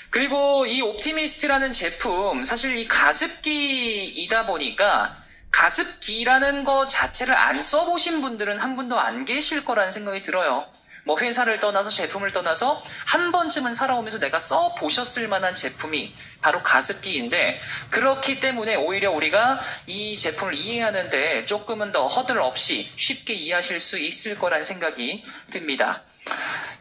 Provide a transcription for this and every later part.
그리고 이 옵티미스트라는 제품, 사실 이 가습기이다 보니까 가습기라는 거 자체를 안 써보신 분들은 한 분도 안 계실 거라는 생각이 들어요. 뭐 회사를 떠나서 제품을 떠나서 한 번쯤은 살아오면서 내가 써보셨을 만한 제품이 바로 가습기인데, 그렇기 때문에 오히려 우리가 이 제품을 이해하는데 조금은 더 허들 없이 쉽게 이해하실 수 있을 거라는 생각이 듭니다.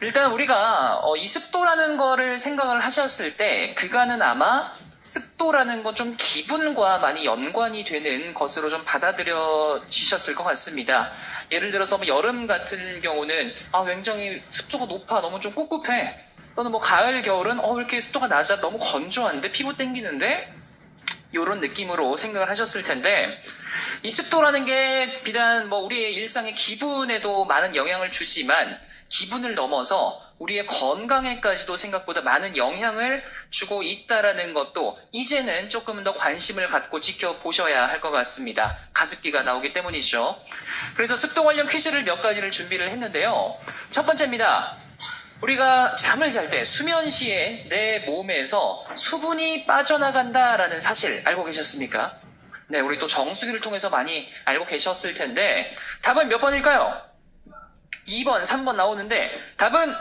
일단 우리가 이 습도라는 거를 생각을 하셨을 때 그간은 아마 습도라는 건 좀 기분과 많이 연관이 되는 것으로 좀 받아들여지셨을 것 같습니다. 예를 들어서 뭐 여름 같은 경우는 굉장히 습도가 높아, 너무 좀 꿉꿉해. 또는 뭐 가을 겨울은 왜 이렇게 습도가 낮아, 너무 건조한데, 피부 땡기는데, 이런 느낌으로 생각을 하셨을 텐데, 이 습도라는 게 비단 뭐 우리의 일상의 기분에도 많은 영향을 주지만 기분을 넘어서 우리의 건강에까지도 생각보다 많은 영향을 주고 있다라는 것도 이제는 조금 더 관심을 갖고 지켜보셔야 할 것 같습니다. 가습기가 나오기 때문이죠. 그래서 습도 관련 퀴즈를 몇 가지를 준비를 했는데요. 첫 번째입니다. 우리가 잠을 잘 때 수면 시에 내 몸에서 수분이 빠져나간다라는 사실 알고 계셨습니까? 네, 우리 또 정수기를 통해서 많이 알고 계셨을 텐데 답은 몇 번일까요? 2번, 3번 나오는데 답은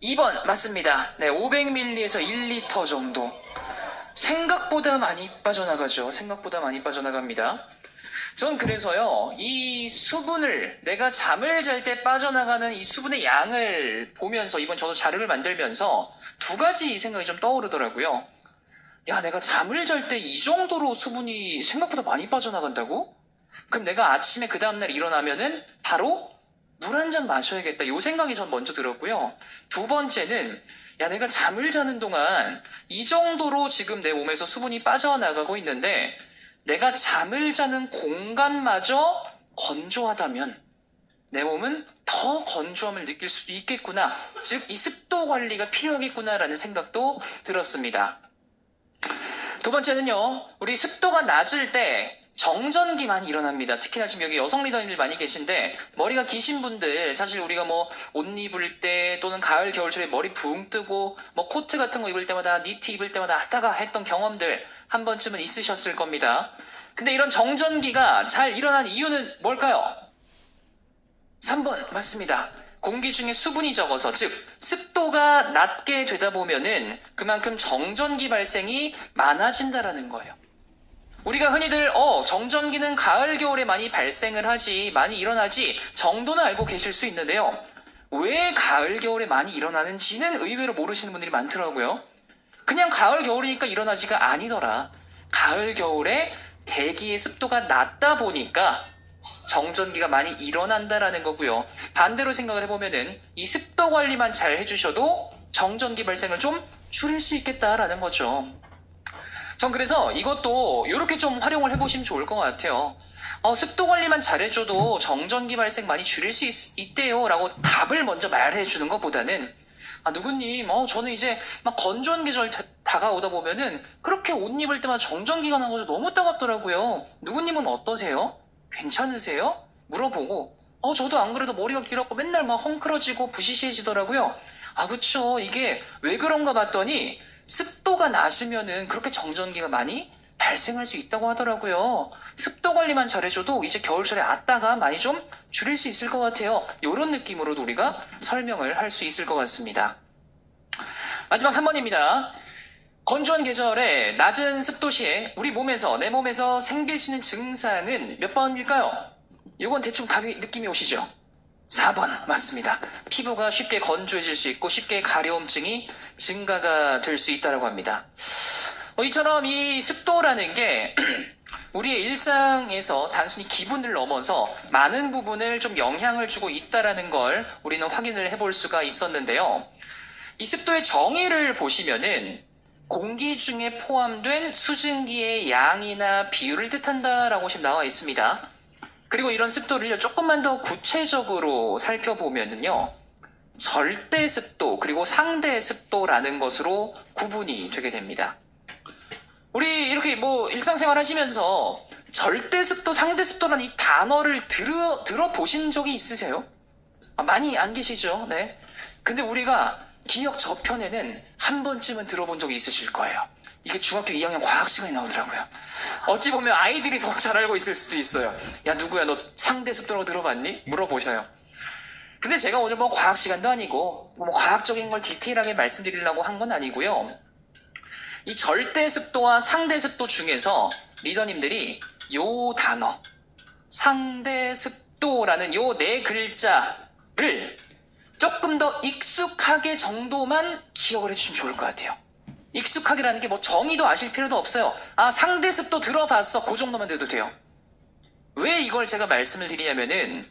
2번 맞습니다. 네, 500ml에서 1리터 정도. 생각보다 많이 빠져나가죠. 생각보다 많이 빠져나갑니다. 전 그래서요, 이 수분을, 내가 잠을 잘 때 빠져나가는 이 수분의 양을 보면서 이번 저도 자료를 만들면서 두 가지 생각이 좀 떠오르더라고요. 야, 내가 잠을 잘 때 이 정도로 수분이 생각보다 많이 빠져나간다고? 그럼 내가 아침에 그 다음날 일어나면은 바로 물 한 잔 마셔야겠다. 요 생각이 전 먼저 들었고요. 두 번째는 야, 내가 잠을 자는 동안 이 정도로 지금 내 몸에서 수분이 빠져나가고 있는데 내가 잠을 자는 공간마저 건조하다면 내 몸은 더 건조함을 느낄 수도 있겠구나. 즉, 이 습도 관리가 필요하겠구나라는 생각도 들었습니다. 두 번째는요, 우리 습도가 낮을 때 정전기 많이 일어납니다. 특히나 지금 여기 여성 리더님들 많이 계신데 머리가 기신 분들, 사실 우리가 뭐 옷 입을 때 또는 가을 겨울철에 머리 붕 뜨고 뭐 코트 같은 거 입을 때마다, 니트 입을 때마다 아따가 했던 경험들 한 번쯤은 있으셨을 겁니다. 근데 이런 정전기가 잘 일어난 이유는 뭘까요? 3번 맞습니다. 공기 중에 수분이 적어서, 즉 습도가 낮게 되다 보면은 그만큼 정전기 발생이 많아진다라는 거예요. 우리가 흔히들 정전기는 가을 겨울에 많이 발생을 하지, 많이 일어나지 정도는 알고 계실 수 있는데요. 왜 가을 겨울에 많이 일어나는지는 의외로 모르시는 분들이 많더라고요. 그냥 가을 겨울이니까 일어나지가 아니더라. 가을 겨울에 대기의 습도가 낮다 보니까 정전기가 많이 일어난다라는 거고요. 반대로 생각을 해보면은 이 습도 관리만 잘 해주셔도 정전기 발생을 좀 줄일 수 있겠다라는 거죠. 전 그래서 이것도 이렇게 좀 활용을 해보시면 좋을 것 같아요. 습도 관리만 잘해줘도 정전기 발생 많이 줄일 수 있대요 라고 답을 먼저 말해주는 것보다는 누구님, 저는 이제 막 건조한 계절 다가오다 보면은 그렇게 옷 입을 때마다 정전기가 나가지고 너무 따갑더라고요. 누구님은 어떠세요? 괜찮으세요? 물어보고, 저도 안 그래도 머리가 길었고 맨날 막 헝클어지고 부시시해지더라고요. 그쵸. 이게 왜 그런가 봤더니 습도가 낮으면은 그렇게 정전기가 많이 발생할 수 있다고 하더라고요. 습도 관리만 잘해줘도 이제 겨울철에 아따가 많이 좀 줄일 수 있을 것 같아요. 이런 느낌으로도 우리가 설명을 할 수 있을 것 같습니다. 마지막 3번입니다. 건조한 계절에 낮은 습도 시에 우리 몸에서, 내 몸에서 생길 수 있는 증상은 몇 번일까요? 이건 대충 답이 느낌이 오시죠? 4번 맞습니다. 피부가 쉽게 건조해질 수 있고 쉽게 가려움증이 증가가 될 수 있다고 합니다. 이처럼 이 습도라는 게 우리의 일상에서 단순히 기분을 넘어서 많은 부분을 좀 영향을 주고 있다는 걸 우리는 확인을 해볼 수가 있었는데요. 이 습도의 정의를 보시면은 공기 중에 포함된 수증기의 양이나 비율을 뜻한다라고 지금 나와 있습니다. 그리고 이런 습도를 조금만 더 구체적으로 살펴보면요. 절대 습도 그리고 상대 습도라는 것으로 구분이 되게 됩니다. 우리 이렇게 뭐 일상생활 하시면서 절대 습도, 상대 습도라는 이 단어를 들어보신 적이 있으세요? 많이 안 계시죠? 네. 근데 우리가 기억 저편에는 한 번쯤은 들어본 적이 있으실 거예요. 이게 중학교 2학년 과학 시간에 나오더라고요. 어찌 보면 아이들이 더 잘 알고 있을 수도 있어요. 야, 누구야, 너 상대습도라고 들어봤니? 물어보셔요. 근데 제가 오늘 뭐 과학 시간도 아니고 뭐 과학적인 걸 디테일하게 말씀드리려고 한 건 아니고요. 이 절대습도와 상대습도 중에서 리더님들이 요 단어 상대습도라는 요 네 글자를 조금 더 익숙하게 정도만 기억을 해주시면 좋을 것 같아요. 익숙하게라는 게 뭐 정의도 아실 필요도 없어요. 아, 상대습도 들어봤어. 그 정도만 돼도 돼요. 왜 이걸 제가 말씀을 드리냐면은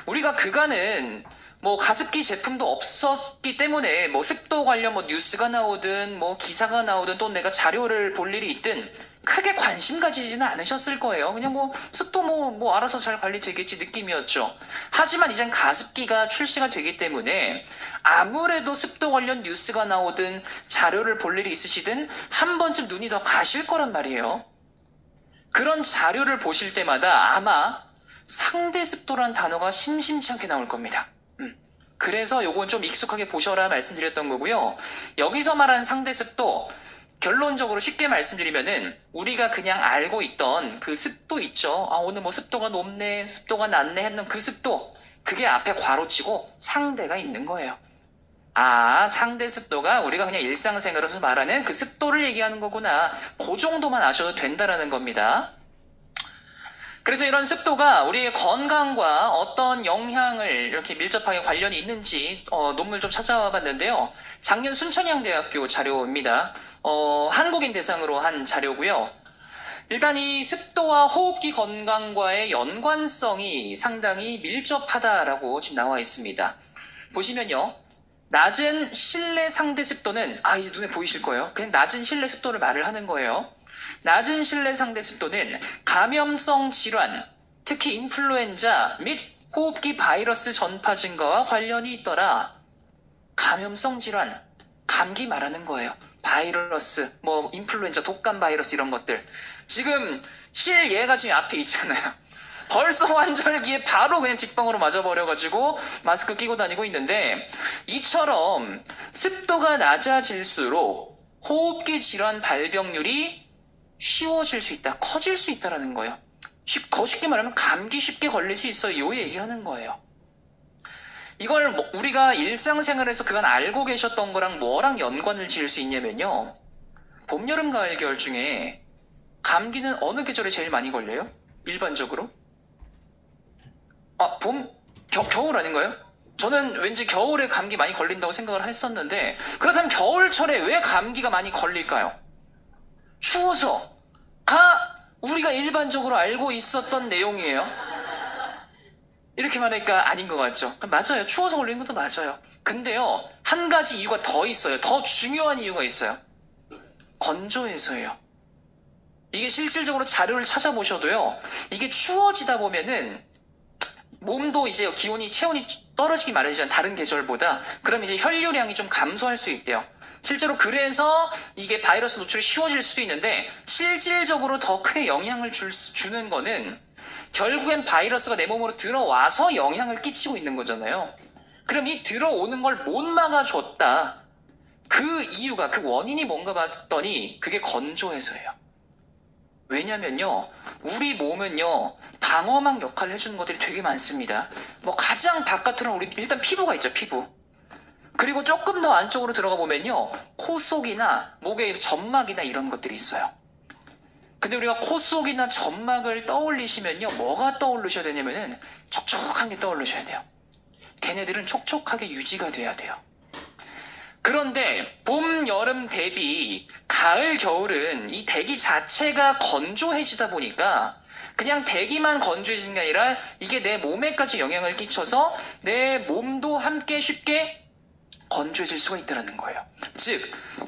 우리가 그간은 뭐 가습기 제품도 없었기 때문에 뭐 습도 관련 뭐 뉴스가 나오든 뭐 기사가 나오든 또 내가 자료를 볼 일이 있든 크게 관심 가지지는 않으셨을 거예요. 그냥 뭐 습도 뭐 알아서 잘 관리되겠지 느낌이었죠. 하지만 이젠 가습기가 출시가 되기 때문에 아무래도 습도 관련 뉴스가 나오든 자료를 볼 일이 있으시든 한 번쯤 눈이 더 가실 거란 말이에요. 그런 자료를 보실 때마다 아마 상대습도란 단어가 심심치 않게 나올 겁니다. 그래서 요건 좀 익숙하게 보셔라 말씀드렸던 거고요. 여기서 말하는 상대습도 결론적으로 쉽게 말씀드리면은 우리가 그냥 알고 있던 그 습도 있죠. 아, 오늘 뭐 습도가 높네, 습도가 낮네 했던 그 습도, 그게 앞에 괄호치고 상대가 있는 거예요. 아, 상대 습도가 우리가 그냥 일상생활에서 말하는 그 습도를 얘기하는 거구나. 그 정도만 아셔도 된다라는 겁니다. 그래서 이런 습도가 우리의 건강과 어떤 영향을 이렇게 밀접하게 관련이 있는지 논문을 좀 찾아와 봤는데요. 작년 순천향대학교 자료입니다. 한국인 대상으로 한 자료고요. 일단 이 습도와 호흡기 건강과의 연관성이 상당히 밀접하다라고 지금 나와 있습니다. 보시면요. 낮은 실내 상대 습도는 이제 눈에 보이실 거예요. 그냥 낮은 실내 습도를 말을 하는 거예요. 낮은 실내 상대 습도는 감염성 질환, 특히 인플루엔자 및 호흡기 바이러스 전파 증가와 관련이 있더라. 감염성 질환, 감기 말하는 거예요. 바이러스, 뭐 인플루엔자, 독감 바이러스 이런 것들. 지금 실예가 지금 앞에 있잖아요. 벌써 환절기에 바로 그냥 직방으로 맞아버려가지고 마스크 끼고 다니고 있는데 이처럼 습도가 낮아질수록 호흡기 질환 발병률이 쉬워질 수 있다, 커질 수 있다라는 거예요. 더 쉽게 말하면 감기 쉽게 걸릴 수 있어요. 요 얘기하는 거예요. 이걸 우리가 일상생활에서 그간 알고 계셨던 거랑 뭐랑 연관을 지을 수 있냐면요. 봄, 여름, 가을, 겨울 중에 감기는 어느 계절에 제일 많이 걸려요? 일반적으로? 겨울 아닌가요? 저는 왠지 겨울에 감기 많이 걸린다고 생각을 했었는데 그렇다면 겨울철에 왜 감기가 많이 걸릴까요? 추워서가 우리가 일반적으로 알고 있었던 내용이에요. 이렇게 말하니까 아닌 것 같죠? 맞아요. 추워서 걸리는 것도 맞아요. 근데요, 한 가지 이유가 더 있어요. 더 중요한 이유가 있어요. 건조해서예요. 이게 실질적으로 자료를 찾아보셔도요, 이게 추워지다 보면은 몸도 이제 체온이 떨어지기 마련이잖아요. 다른 계절보다. 그럼 이제 혈류량이 좀 감소할 수 있대요. 실제로 그래서 이게 바이러스 노출이 쉬워질 수도 있는데 실질적으로 더 크게 영향을 주는 거는 결국엔 바이러스가 내 몸으로 들어와서 영향을 끼치고 있는 거잖아요. 그럼 이 들어오는 걸 못 막아줬다. 그 이유가, 그 원인이 뭔가 봤더니 그게 건조해서예요. 왜냐면요, 우리 몸은요, 방어막 역할을 해주는 것들이 되게 많습니다. 뭐 가장 바깥으로 우리 일단 피부가 있죠, 피부. 그리고 조금 더 안쪽으로 들어가 보면요, 코 속이나 목에 점막이나 이런 것들이 있어요. 근데 우리가 코 속이나 점막을 떠올리시면요, 뭐가 떠오르셔야 되냐면은 촉촉한 게 떠오르셔야 돼요. 걔네들은 촉촉하게 유지가 돼야 돼요. 그런데 봄, 여름 대비 가을, 겨울은 이 대기 자체가 건조해지다 보니까 그냥 대기만 건조해지는 게 아니라 이게 내 몸에까지 영향을 끼쳐서 내 몸도 함께 쉽게 건조해질 수가 있다는 거예요. 즉,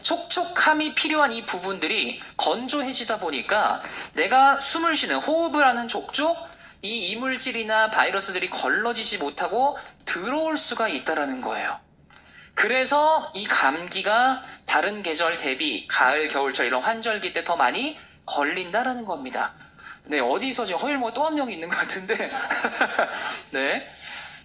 촉촉함이 필요한 이 부분들이 건조해지다 보니까 내가 숨을 쉬는 호흡을 하는 족족 이 이물질이나 바이러스들이 걸러지지 못하고 들어올 수가 있다는 거예요. 그래서 이 감기가 다른 계절 대비 가을, 겨울철 이런 환절기 때 더 많이 걸린다라는 겁니다. 네, 어디서 지금 허일모가 또 한 명이 있는 것 같은데. 네.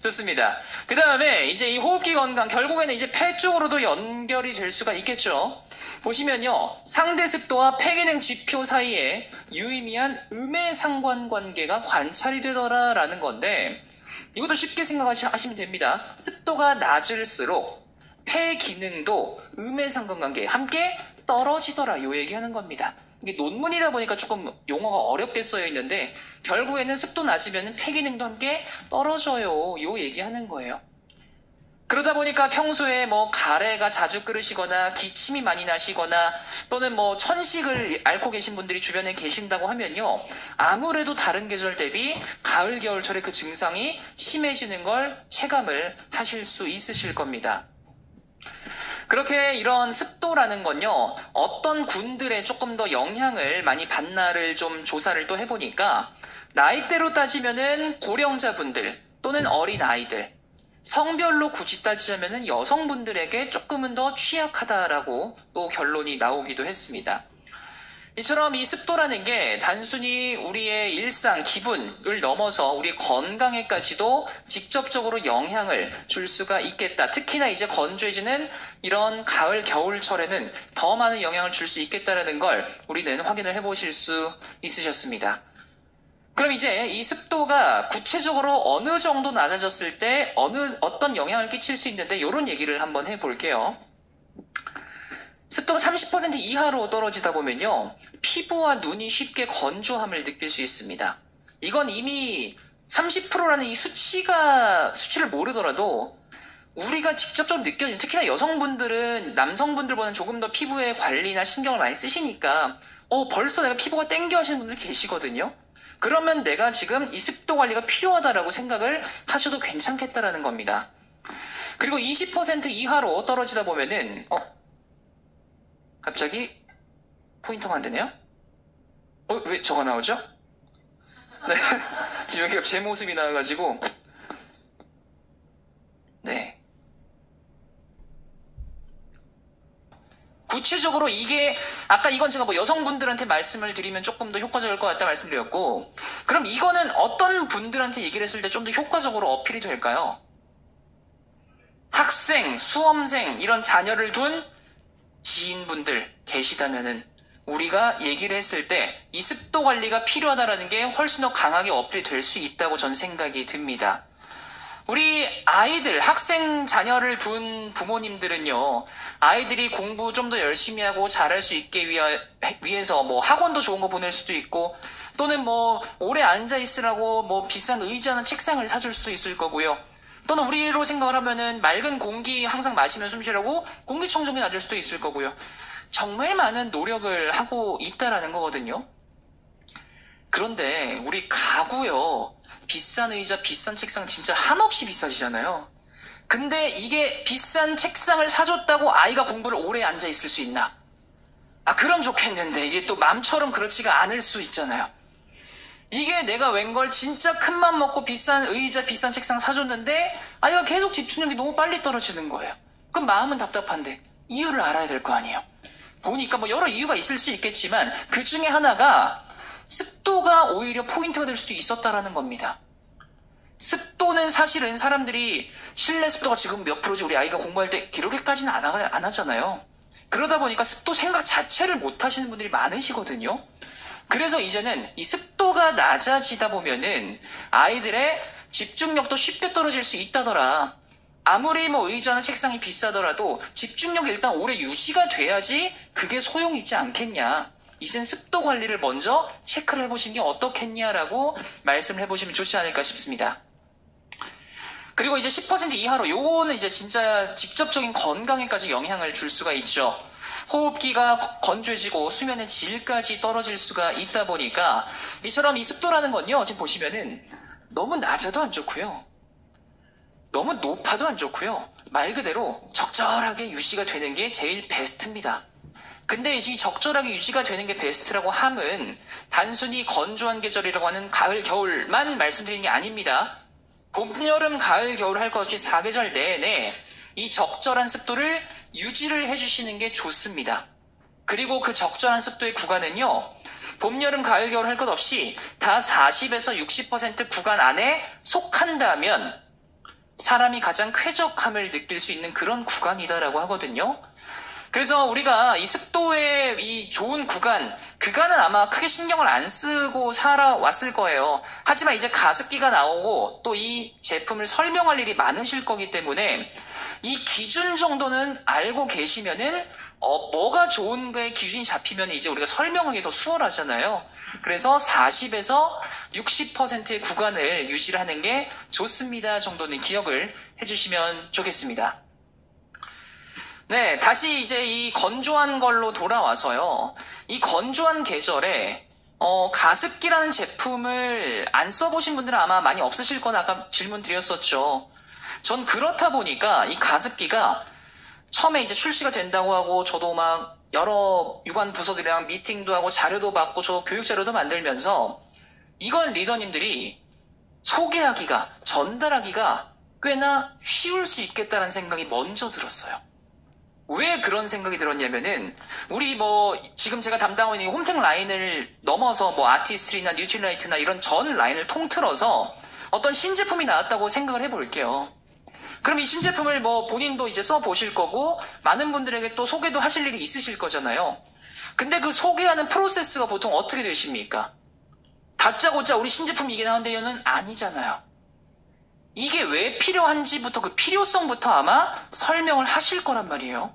좋습니다. 그 다음에 이제 이 호흡기 건강, 결국에는 이제 폐 쪽으로도 연결이 될 수가 있겠죠. 보시면요, 상대 습도와 폐 기능 지표 사이에 유의미한 음의 상관관계가 관찰이 되더라라는 건데, 이것도 쉽게 생각하시면 됩니다. 습도가 낮을수록 폐 기능도 음의 상관관계 함께 떨어지더라, 요 얘기하는 겁니다. 이게 논문이다 보니까 조금 용어가 어렵게 쓰여 있는데, 결국에는 습도 낮으면 폐 기능도 함께 떨어져요, 요 얘기하는 거예요. 그러다 보니까 평소에 뭐 가래가 자주 끓으시거나 기침이 많이 나시거나 또는 뭐 천식을 앓고 계신 분들이 주변에 계신다고 하면요, 아무래도 다른 계절 대비 가을 겨울철에 그 증상이 심해지는 걸 체감을 하실 수 있으실 겁니다. 그렇게 이런 습도라는 건요, 어떤 군들에 조금 더 영향을 많이 받나를 좀 조사를 또 해보니까, 나이대로 따지면은 고령자분들 또는 어린아이들, 성별로 굳이 따지자면은 여성분들에게 조금은 더 취약하다라고 또 결론이 나오기도 했습니다. 이처럼 이 습도라는 게 단순히 우리의 일상, 기분을 넘어서 우리 건강에까지도 직접적으로 영향을 줄 수가 있겠다. 특히나 이제 건조해지는 이런 가을, 겨울철에는 더 많은 영향을 줄 수 있겠다라는 걸 우리는 확인을 해보실 수 있으셨습니다. 그럼 이제 이 습도가 구체적으로 어느 정도 낮아졌을 때 어떤 영향을 끼칠 수 있는데, 이런 얘기를 한번 해볼게요. 습도가 30% 이하로 떨어지다 보면요, 피부와 눈이 쉽게 건조함을 느낄 수 있습니다. 이건 이미 30%라는 이 수치를 모르더라도 우리가 직접적으로 느껴지는, 특히나 여성분들은 남성분들보다는 조금 더 피부에 관리나 신경을 많이 쓰시니까 벌써 내가 피부가 땡겨 하시는 분들 계시거든요. 그러면 내가 지금 이 습도 관리가 필요하다라고 생각을 하셔도 괜찮겠다라는 겁니다. 그리고 20% 이하로 떨어지다 보면은 갑자기 포인터가 안 되네요? 왜 저거 나오죠? 네. 지금 여기가 제 모습이 나와가지고. 네. 구체적으로 이게, 아까 이건 제가 뭐 여성분들한테 말씀을 드리면 조금 더 효과적일 것 같다 말씀드렸고, 그럼 이거는 어떤 분들한테 얘기를 했을 때 좀 더 효과적으로 어필이 될까요? 학생, 수험생, 이런 자녀를 둔 지인분들 계시다면은 우리가 얘기를 했을 때 이 습도 관리가 필요하다라는 게 훨씬 더 강하게 어필이 될 수 있다고 전 생각이 듭니다. 우리 아이들, 학생 자녀를 둔 부모님들은요, 아이들이 공부 좀 더 열심히 하고 잘할 수 있게 위해서 뭐 학원도 좋은 거 보낼 수도 있고, 또는 뭐 오래 앉아 있으라고 뭐 비싼 의자나 책상을 사줄 수도 있을 거고요. 또는 우리로 생각을 하면은 맑은 공기 항상 마시면 숨 쉬라고 공기청정기 놔줄 수도 있을 거고요. 정말 많은 노력을 하고 있다라는 거거든요. 그런데 우리 가구요, 비싼 의자, 비싼 책상 진짜 한없이 비싸지잖아요. 근데 이게 비싼 책상을 사줬다고 아이가 공부를 오래 앉아 있을 수 있나? 그럼 좋겠는데 이게 또 맘처럼 그렇지가 않을 수 있잖아요. 이게 내가 웬걸 진짜 큰 맘 먹고 비싼 의자, 비싼 책상 사줬는데 아이가 계속 집중력이 너무 빨리 떨어지는 거예요. 그럼 마음은 답답한데 이유를 알아야 될 거 아니에요. 보니까 뭐 여러 이유가 있을 수 있겠지만 그 중에 하나가 습도가 오히려 포인트가 될 수도 있었다라는 겁니다. 습도는 사실은 사람들이 실내 습도가 지금 몇 프로지 우리 아이가 공부할 때 그렇게까지는 안 하잖아요. 그러다 보니까 습도 생각 자체를 못 하시는 분들이 많으시거든요. 그래서 이제는 이 습도가 낮아지다 보면은 아이들의 집중력도 쉽게 떨어질 수 있다더라. 아무리 뭐 의자나 책상이 비싸더라도 집중력이 일단 오래 유지가 돼야지 그게 소용이 있지 않겠냐. 이젠 습도 관리를 먼저 체크를 해보시는 게 어떻겠냐라고 말씀을 해보시면 좋지 않을까 싶습니다. 그리고 이제 10% 이하로, 요거는 이제 진짜 직접적인 건강에까지 영향을 줄 수가 있죠. 호흡기가 건조해지고 수면의 질까지 떨어질 수가 있다 보니까 이처럼 이 습도라는 건요, 지금 보시면은 너무 낮아도 안 좋고요, 너무 높아도 안 좋고요, 말 그대로 적절하게 유지가 되는 게 제일 베스트입니다. 근데 이 적절하게 유지가 되는 게 베스트라고 함은 단순히 건조한 계절이라고 하는 가을, 겨울만 말씀드리는 게 아닙니다. 봄, 여름, 가을, 겨울 할 것 없이 4계절 내내 이 적절한 습도를 유지를 해주시는 게 좋습니다. 그리고 그 적절한 습도의 구간은요, 봄, 여름, 가을, 겨울 할 것 없이 다 40에서 60% 구간 안에 속한다면 사람이 가장 쾌적함을 느낄 수 있는 그런 구간이다라고 하거든요. 그래서 우리가 이 습도의 이 좋은 그간은 아마 크게 신경을 안 쓰고 살아왔을 거예요. 하지만 이제 가습기가 나오고 또 이 제품을 설명할 일이 많으실 거기 때문에 이 기준 정도는 알고 계시면은 뭐가 좋은가의 기준이 잡히면 이제 우리가 설명하기 더 수월하잖아요. 그래서 40에서 60%의 구간을 유지를 하는 게 좋습니다 정도는 기억을 해주시면 좋겠습니다. 네, 다시 이제 이 건조한 걸로 돌아와서요. 이 건조한 계절에 가습기라는 제품을 안 써보신 분들은 아마 많이 없으실 거나 아까 질문 드렸었죠. 전 그렇다 보니까 이 가습기가 처음에 이제 출시가 된다고 하고 저도 막 여러 유관 부서들이랑 미팅도 하고 자료도 받고 저 교육 자료도 만들면서 이건 리더님들이 소개하기가, 전달하기가 꽤나 쉬울 수 있겠다는 생각이 먼저 들었어요. 왜 그런 생각이 들었냐면은 우리 지금 제가 담당하고 있는 홈택 라인을 넘어서 아티스트리나 뉴트릴라이트나 이런 전 라인을 통틀어서 어떤 신제품이 나왔다고 생각을 해볼게요. 그럼 이 신제품을 본인도 이제 써보실 거고 많은 분들에게 또 소개도 하실 일이 있으실 거잖아요. 근데 그 소개하는 프로세스가 보통 어떻게 되십니까? 다짜고짜 우리 신제품이 이게 나온대요는 아니잖아요. 이게 왜 필요한지부터 그 필요성부터 아마 설명을 하실 거란 말이에요.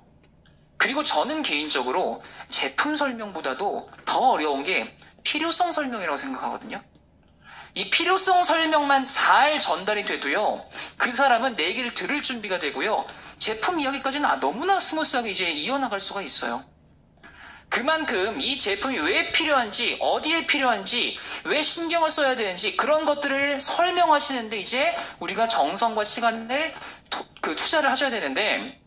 그리고 저는 개인적으로 제품 설명보다도 더 어려운 게 필요성 설명이라고 생각하거든요. 이 필요성 설명만 잘 전달이 돼도요, 그 사람은 내 얘기를 들을 준비가 되고요, 제품 이야기까지는 너무나 스무스하게 이제 이어나갈 수가 있어요. 그만큼 이 제품이 왜 필요한지, 어디에 필요한지, 왜 신경을 써야 되는지 그런 것들을 설명하시는데 이제 우리가 정성과 시간을 투자를 하셔야 되는데,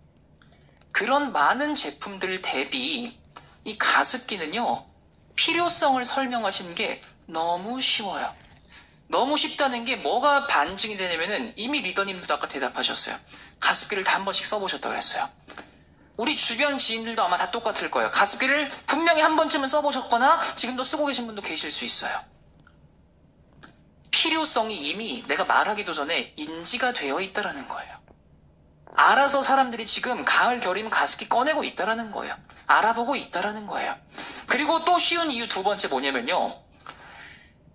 그런 많은 제품들 대비 이 가습기는요, 필요성을 설명하시는 게 너무 쉬워요. 너무 쉽다는 게 뭐가 반증이 되냐면은 이미 리더님도 아까 대답하셨어요. 가습기를 다 한 번씩 써보셨다고 그랬어요. 우리 주변 지인들도 아마 다 똑같을 거예요. 가습기를 분명히 한 번쯤은 써보셨거나 지금도 쓰고 계신 분도 계실 수 있어요. 필요성이 이미 내가 말하기도 전에 인지가 되어 있다라는 거예요. 알아서 사람들이 지금 가을 겨울이면 가습기 꺼내고 있다라는 거예요. 알아보고 있다라는 거예요. 그리고 또 쉬운 이유 두 번째 뭐냐면요.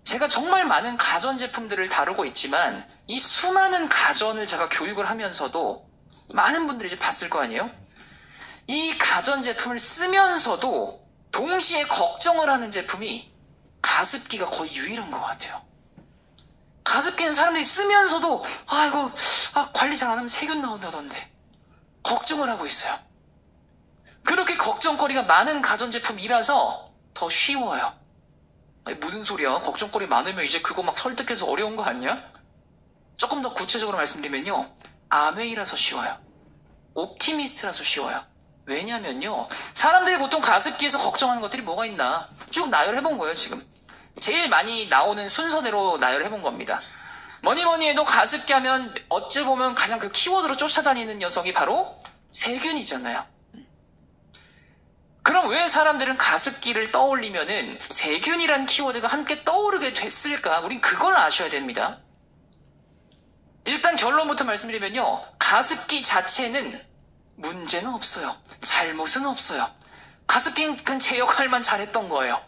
제가 정말 많은 가전제품들을 다루고 있지만 이 수많은 가전을 제가 교육을 하면서도 많은 분들이 이제 봤을 거 아니에요? 이 가전제품을 쓰면서도 동시에 걱정을 하는 제품이 가습기가 거의 유일한 것 같아요. 가습기는 사람들이 쓰면서도 이거 관리 잘 안 하면 세균 나온다던데 걱정을 하고 있어요. 그렇게 걱정거리가 많은 가전제품이라서 더 쉬워요. 무슨 소리야? 걱정거리 많으면 이제 그거 막 설득해서 어려운 거 아니야? 조금 더 구체적으로 말씀드리면요. 아메이라서 쉬워요. 옵티미스트라서 쉬워요. 왜냐면요. 사람들이 보통 가습기에서 걱정하는 것들이 뭐가 있나? 쭉 나열해본 거예요, 지금. 제일 많이 나오는 순서대로 나열해본 겁니다. 뭐니 해도 가습기 하면 어찌 보면 가장 그 키워드로 쫓아다니는 녀석이 바로 세균이잖아요. 그럼 왜 사람들은 가습기를 떠올리면은 세균이란 키워드가 함께 떠오르게 됐을까? 우린 그걸 아셔야 됩니다. 일단 결론부터 말씀드리면요. 가습기 자체는 문제는 없어요. 잘못은 없어요. 가습기는 그냥 제 역할만 잘했던 거예요.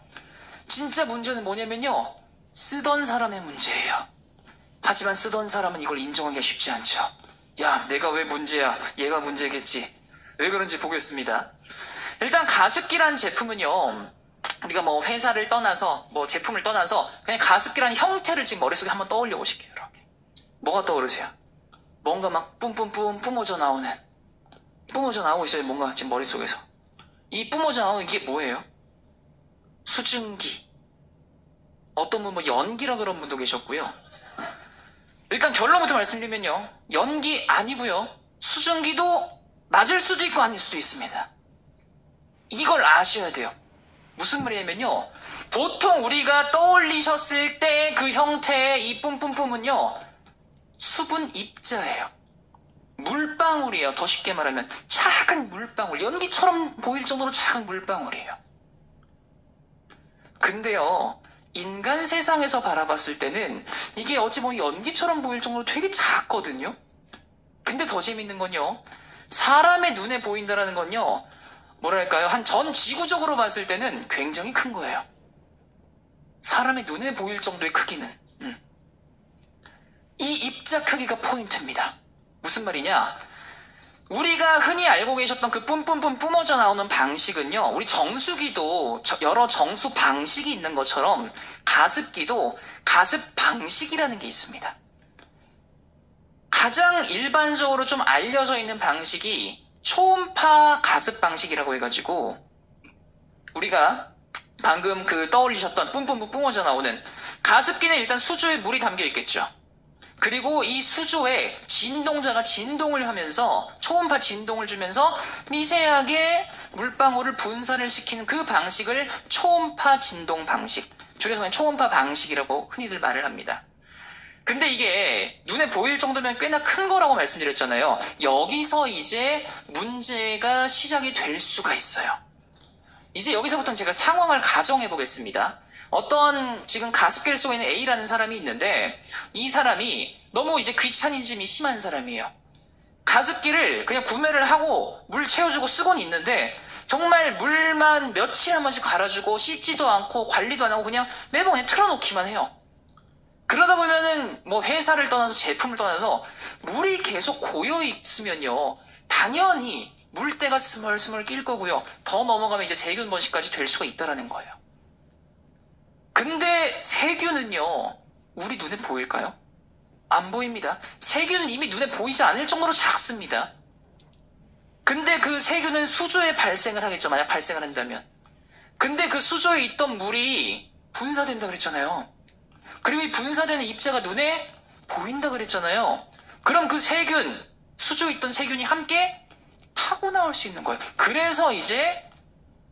진짜 문제는 뭐냐면요. 쓰던 사람의 문제예요. 하지만 쓰던 사람은 이걸 인정하기가 쉽지 않죠. 야, 내가 왜 문제야? 얘가 문제겠지. 왜 그런지 보겠습니다. 일단 가습기란 제품은요. 우리가 회사를 떠나서 제품을 떠나서 그냥 가습기란 형태를 지금 머릿속에 한번 떠올려 보실게요. 이렇게. 뭐가 떠오르세요? 뭔가 막 뿜뿜뿜 뿜어져 나오고 있어요. 뭔가 지금 머릿속에서. 이 뿜어져 나오는 이게 뭐예요? 수증기. 어떤 분 연기라 그런 분도 계셨고요. 일단 결론부터 말씀드리면요. 연기 아니고요. 수증기도 맞을 수도 있고 아닐 수도 있습니다. 이걸 아셔야 돼요. 무슨 말이냐면요. 보통 우리가 떠올리셨을 때 그 형태의 이 뿜뿜뿜은요. 수분 입자예요. 물방울이에요. 더 쉽게 말하면 작은 물방울. 연기처럼 보일 정도로 작은 물방울이에요. 근데요. 인간 세상에서 바라봤을 때는 이게 어찌 보면 연기처럼 보일 정도로 되게 작거든요. 근데 더 재밌는 건요, 사람의 눈에 보인다라는 건요, 뭐랄까요, 한 전 지구적으로 봤을 때는 굉장히 큰 거예요. 사람의 눈에 보일 정도의 크기는. 이 입자 크기가 포인트입니다. 무슨 말이냐? 우리가 흔히 알고 계셨던 그 뿜뿜뿜 뿜어져 나오는 방식은요, 우리 정수기도 여러 정수 방식이 있는 것처럼 가습기도 가습 방식이라는 게 있습니다. 가장 일반적으로 좀 알려져 있는 방식이 초음파 가습 방식이라고 해가지고, 우리가 방금 그 떠올리셨던 뿜뿜뿜 뿜어져 나오는 가습기는 일단 수조에 물이 담겨 있겠죠. 그리고 이 수조에 진동자가 진동을 하면서 초음파 진동을 주면서 미세하게 물방울을 분사를 시키는 그 방식을 초음파 진동 방식, 줄여서 그냥 초음파 방식이라고 흔히들 말을 합니다. 근데 이게 눈에 보일 정도면 꽤나 큰 거라고 말씀드렸잖아요. 여기서 이제 문제가 시작이 될 수가 있어요. 이제 여기서부터는 제가 상황을 가정해 보겠습니다. 어떤 지금 가습기를 쓰고 있는 A라는 사람이 있는데, 이 사람이 너무 이제 귀차니즘이 심한 사람이에요. 가습기를 그냥 구매를 하고 물 채워주고 쓰고는 있는데, 정말 물만 며칠 한 번씩 갈아주고 씻지도 않고 관리도 안 하고 그냥 매번 그냥 틀어놓기만 해요. 그러다 보면은 뭐 회사를 떠나서 제품을 떠나서 물이 계속 고여 있으면요, 당연히 물때가 스멀스멀 낄 거고요. 더 넘어가면 이제 세균 번식까지 될 수가 있다라는 거예요. 근데 세균은요, 우리 눈에 보일까요? 안 보입니다. 세균은 이미 눈에 보이지 않을 정도로 작습니다. 근데 그 세균은 수조에 발생을 하겠죠. 만약 발생을 한다면. 근데 그 수조에 있던 물이 분사된다 그랬잖아요. 그리고 이 분사되는 입자가 눈에 보인다 그랬잖아요. 그럼 그 세균, 수조에 있던 세균이 함께 타고 나올 수 있는 거예요. 그래서 이제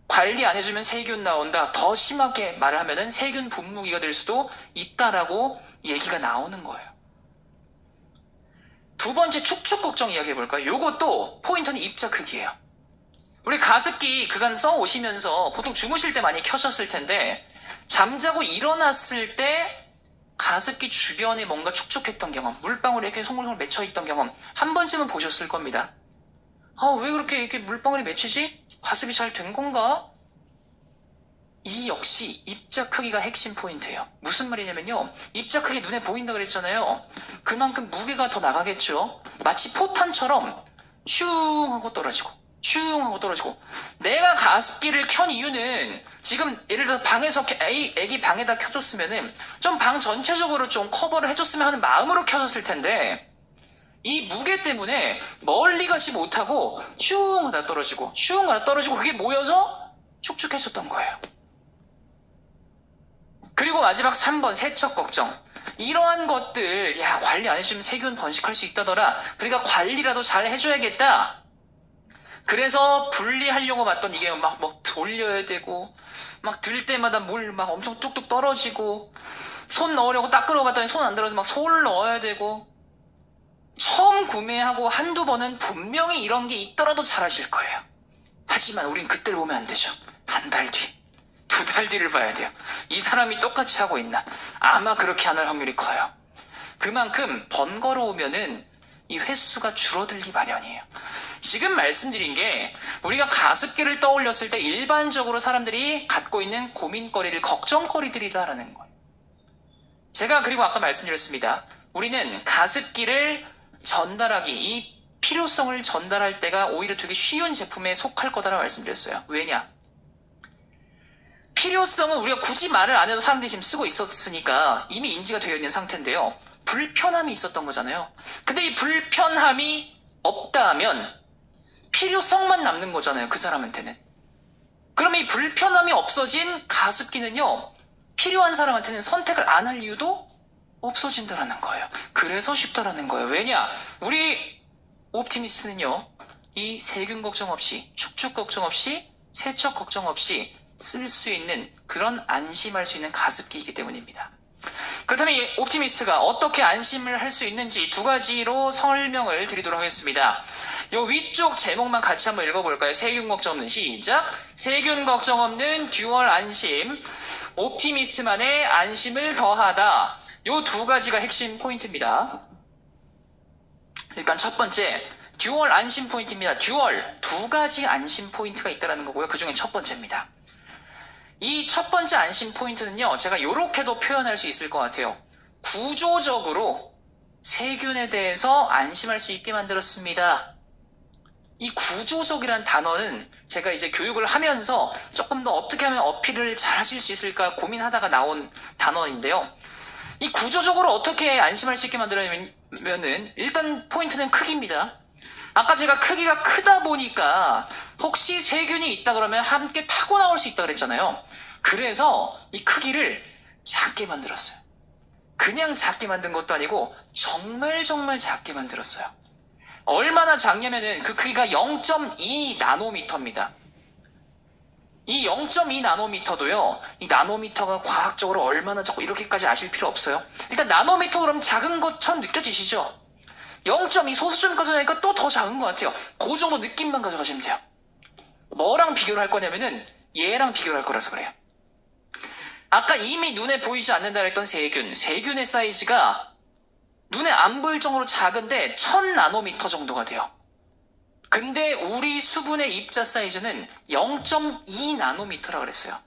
관리 안 해주면 세균 나온다, 더 심하게 말을 하면은 세균 분무기가 될 수도 있다라고 얘기가 나오는 거예요. 두 번째 축축 걱정 이야기 해볼까요? 요것도 포인트는 입자 크기예요. 우리 가습기 그간 써오시면서 보통 주무실 때 많이 켜셨을 텐데, 잠자고 일어났을 때 가습기 주변에 뭔가 축축했던 경험, 물방울이 이렇게 송글송글 맺혀있던 경험 한 번쯤은 보셨을 겁니다. 왜 그렇게 이렇게 물방울이 맺히지? 가습이 잘 된 건가? 이 역시 입자 크기가 핵심 포인트예요. 무슨 말이냐면요, 입자 크기 눈에 보인다 그랬잖아요. 그만큼 무게가 더 나가겠죠. 마치 포탄처럼 슝 하고 떨어지고 슝 하고 떨어지고. 내가 가습기를 켠 이유는, 지금 예를 들어서 방에서 애기 방에다 켜줬으면은 좀 방 전체적으로 좀 커버를 해줬으면 하는 마음으로 켜졌을 텐데, 이 무게 때문에 멀리 가지 못하고 슝 하다 떨어지고 슝 하다 떨어지고, 그게 모여서 축축해졌던 거예요. 그리고 마지막 3번 세척 걱정. 이러한 것들, 관리 안 해주면 세균 번식할 수 있다더라. 그러니까 관리라도 잘 해줘야겠다. 그래서 분리하려고 봤던 이게 막 돌려야 되고, 막 들 때마다 물 막 엄청 뚝뚝 떨어지고, 손 넣으려고 닦으려고 봤더니 손 안 들어서 막 솔 넣어야 되고. 처음 구매하고 한두 번은 분명히 이런 게 있더라도 잘하실 거예요. 하지만 우린 그때를 보면 안 되죠. 한 달 뒤, 두 달 뒤를 봐야 돼요. 이 사람이 똑같이 하고 있나? 아마 그렇게 안 할 확률이 커요. 그만큼 번거로우면은 이 횟수가 줄어들기 마련이에요. 지금 말씀드린 게 우리가 가습기를 떠올렸을 때 일반적으로 사람들이 갖고 있는 고민거리들, 걱정거리들이다라는 거예요. 제가 그리고 아까 말씀드렸습니다. 우리는 가습기를 전달하기, 이 필요성을 전달할 때가 오히려 되게 쉬운 제품에 속할 거다라고 말씀드렸어요. 왜냐? 필요성은 우리가 굳이 말을 안 해도 사람들이 지금 쓰고 있었으니까 이미 인지가 되어 있는 상태인데요. 불편함이 있었던 거잖아요. 근데 이 불편함이 없다 하면 필요성만 남는 거잖아요. 그 사람한테는. 그럼 이 불편함이 없어진 가습기는요, 필요한 사람한테는 선택을 안 할 이유도 없어진다라는 거예요. 그래서 쉽다라는 거예요. 왜냐? 우리 옵티미스는요, 이 세균 걱정 없이, 축축 걱정 없이, 세척 걱정 없이 쓸 수 있는, 그런 안심할 수 있는 가습기이기 때문입니다. 그렇다면 이 옵티미스가 어떻게 안심을 할 수 있는지 두 가지로 설명을 드리도록 하겠습니다. 요 위쪽 제목만 같이 한번 읽어볼까요? 세균 걱정 없는, 시작! 세균 걱정 없는 듀얼 안심, 옵티미스만의 안심을 더하다. 요 두 가지가 핵심 포인트입니다. 일단 첫 번째, 듀얼 안심 포인트입니다. 듀얼, 두 가지 안심 포인트가 있다는 거고요. 그 중에 첫 번째입니다. 이 첫 번째 안심 포인트는요, 제가 이렇게도 표현할 수 있을 것 같아요. 구조적으로 세균에 대해서 안심할 수 있게 만들었습니다. 이 구조적이라는 단어는 제가 이제 교육을 하면서 조금 더 어떻게 하면 어필을 잘 하실 수 있을까 고민하다가 나온 단어인데요. 이 구조적으로 어떻게 안심할 수 있게 만들었냐면은 일단 포인트는 크기입니다. 아까 제가 크기가 크다 보니까 혹시 세균이 있다 그러면 함께 타고 나올 수 있다 그랬잖아요. 그래서 이 크기를 작게 만들었어요. 그냥 작게 만든 것도 아니고 정말 작게 만들었어요. 얼마나 작냐면은 그 크기가 0.2 나노미터입니다. 이 0.2 나노미터도요, 이 나노미터가 과학적으로 얼마나 작고 이렇게까지 아실 필요 없어요. 일단 나노미터 그럼 작은 것처럼 느껴지시죠? 0.2 소수점까지 하니까 또 더 작은 것 같아요. 그 정도 느낌만 가져가시면 돼요. 뭐랑 비교를 할 거냐면은 얘랑 비교를 할 거라서 그래요. 아까 이미 눈에 보이지 않는다 그랬던 세균의 사이즈가 눈에 안 보일 정도로 작은데 1000나노미터 정도가 돼요. 근데 우리 수분의 입자 사이즈는 0.2나노미터라고 그랬어요.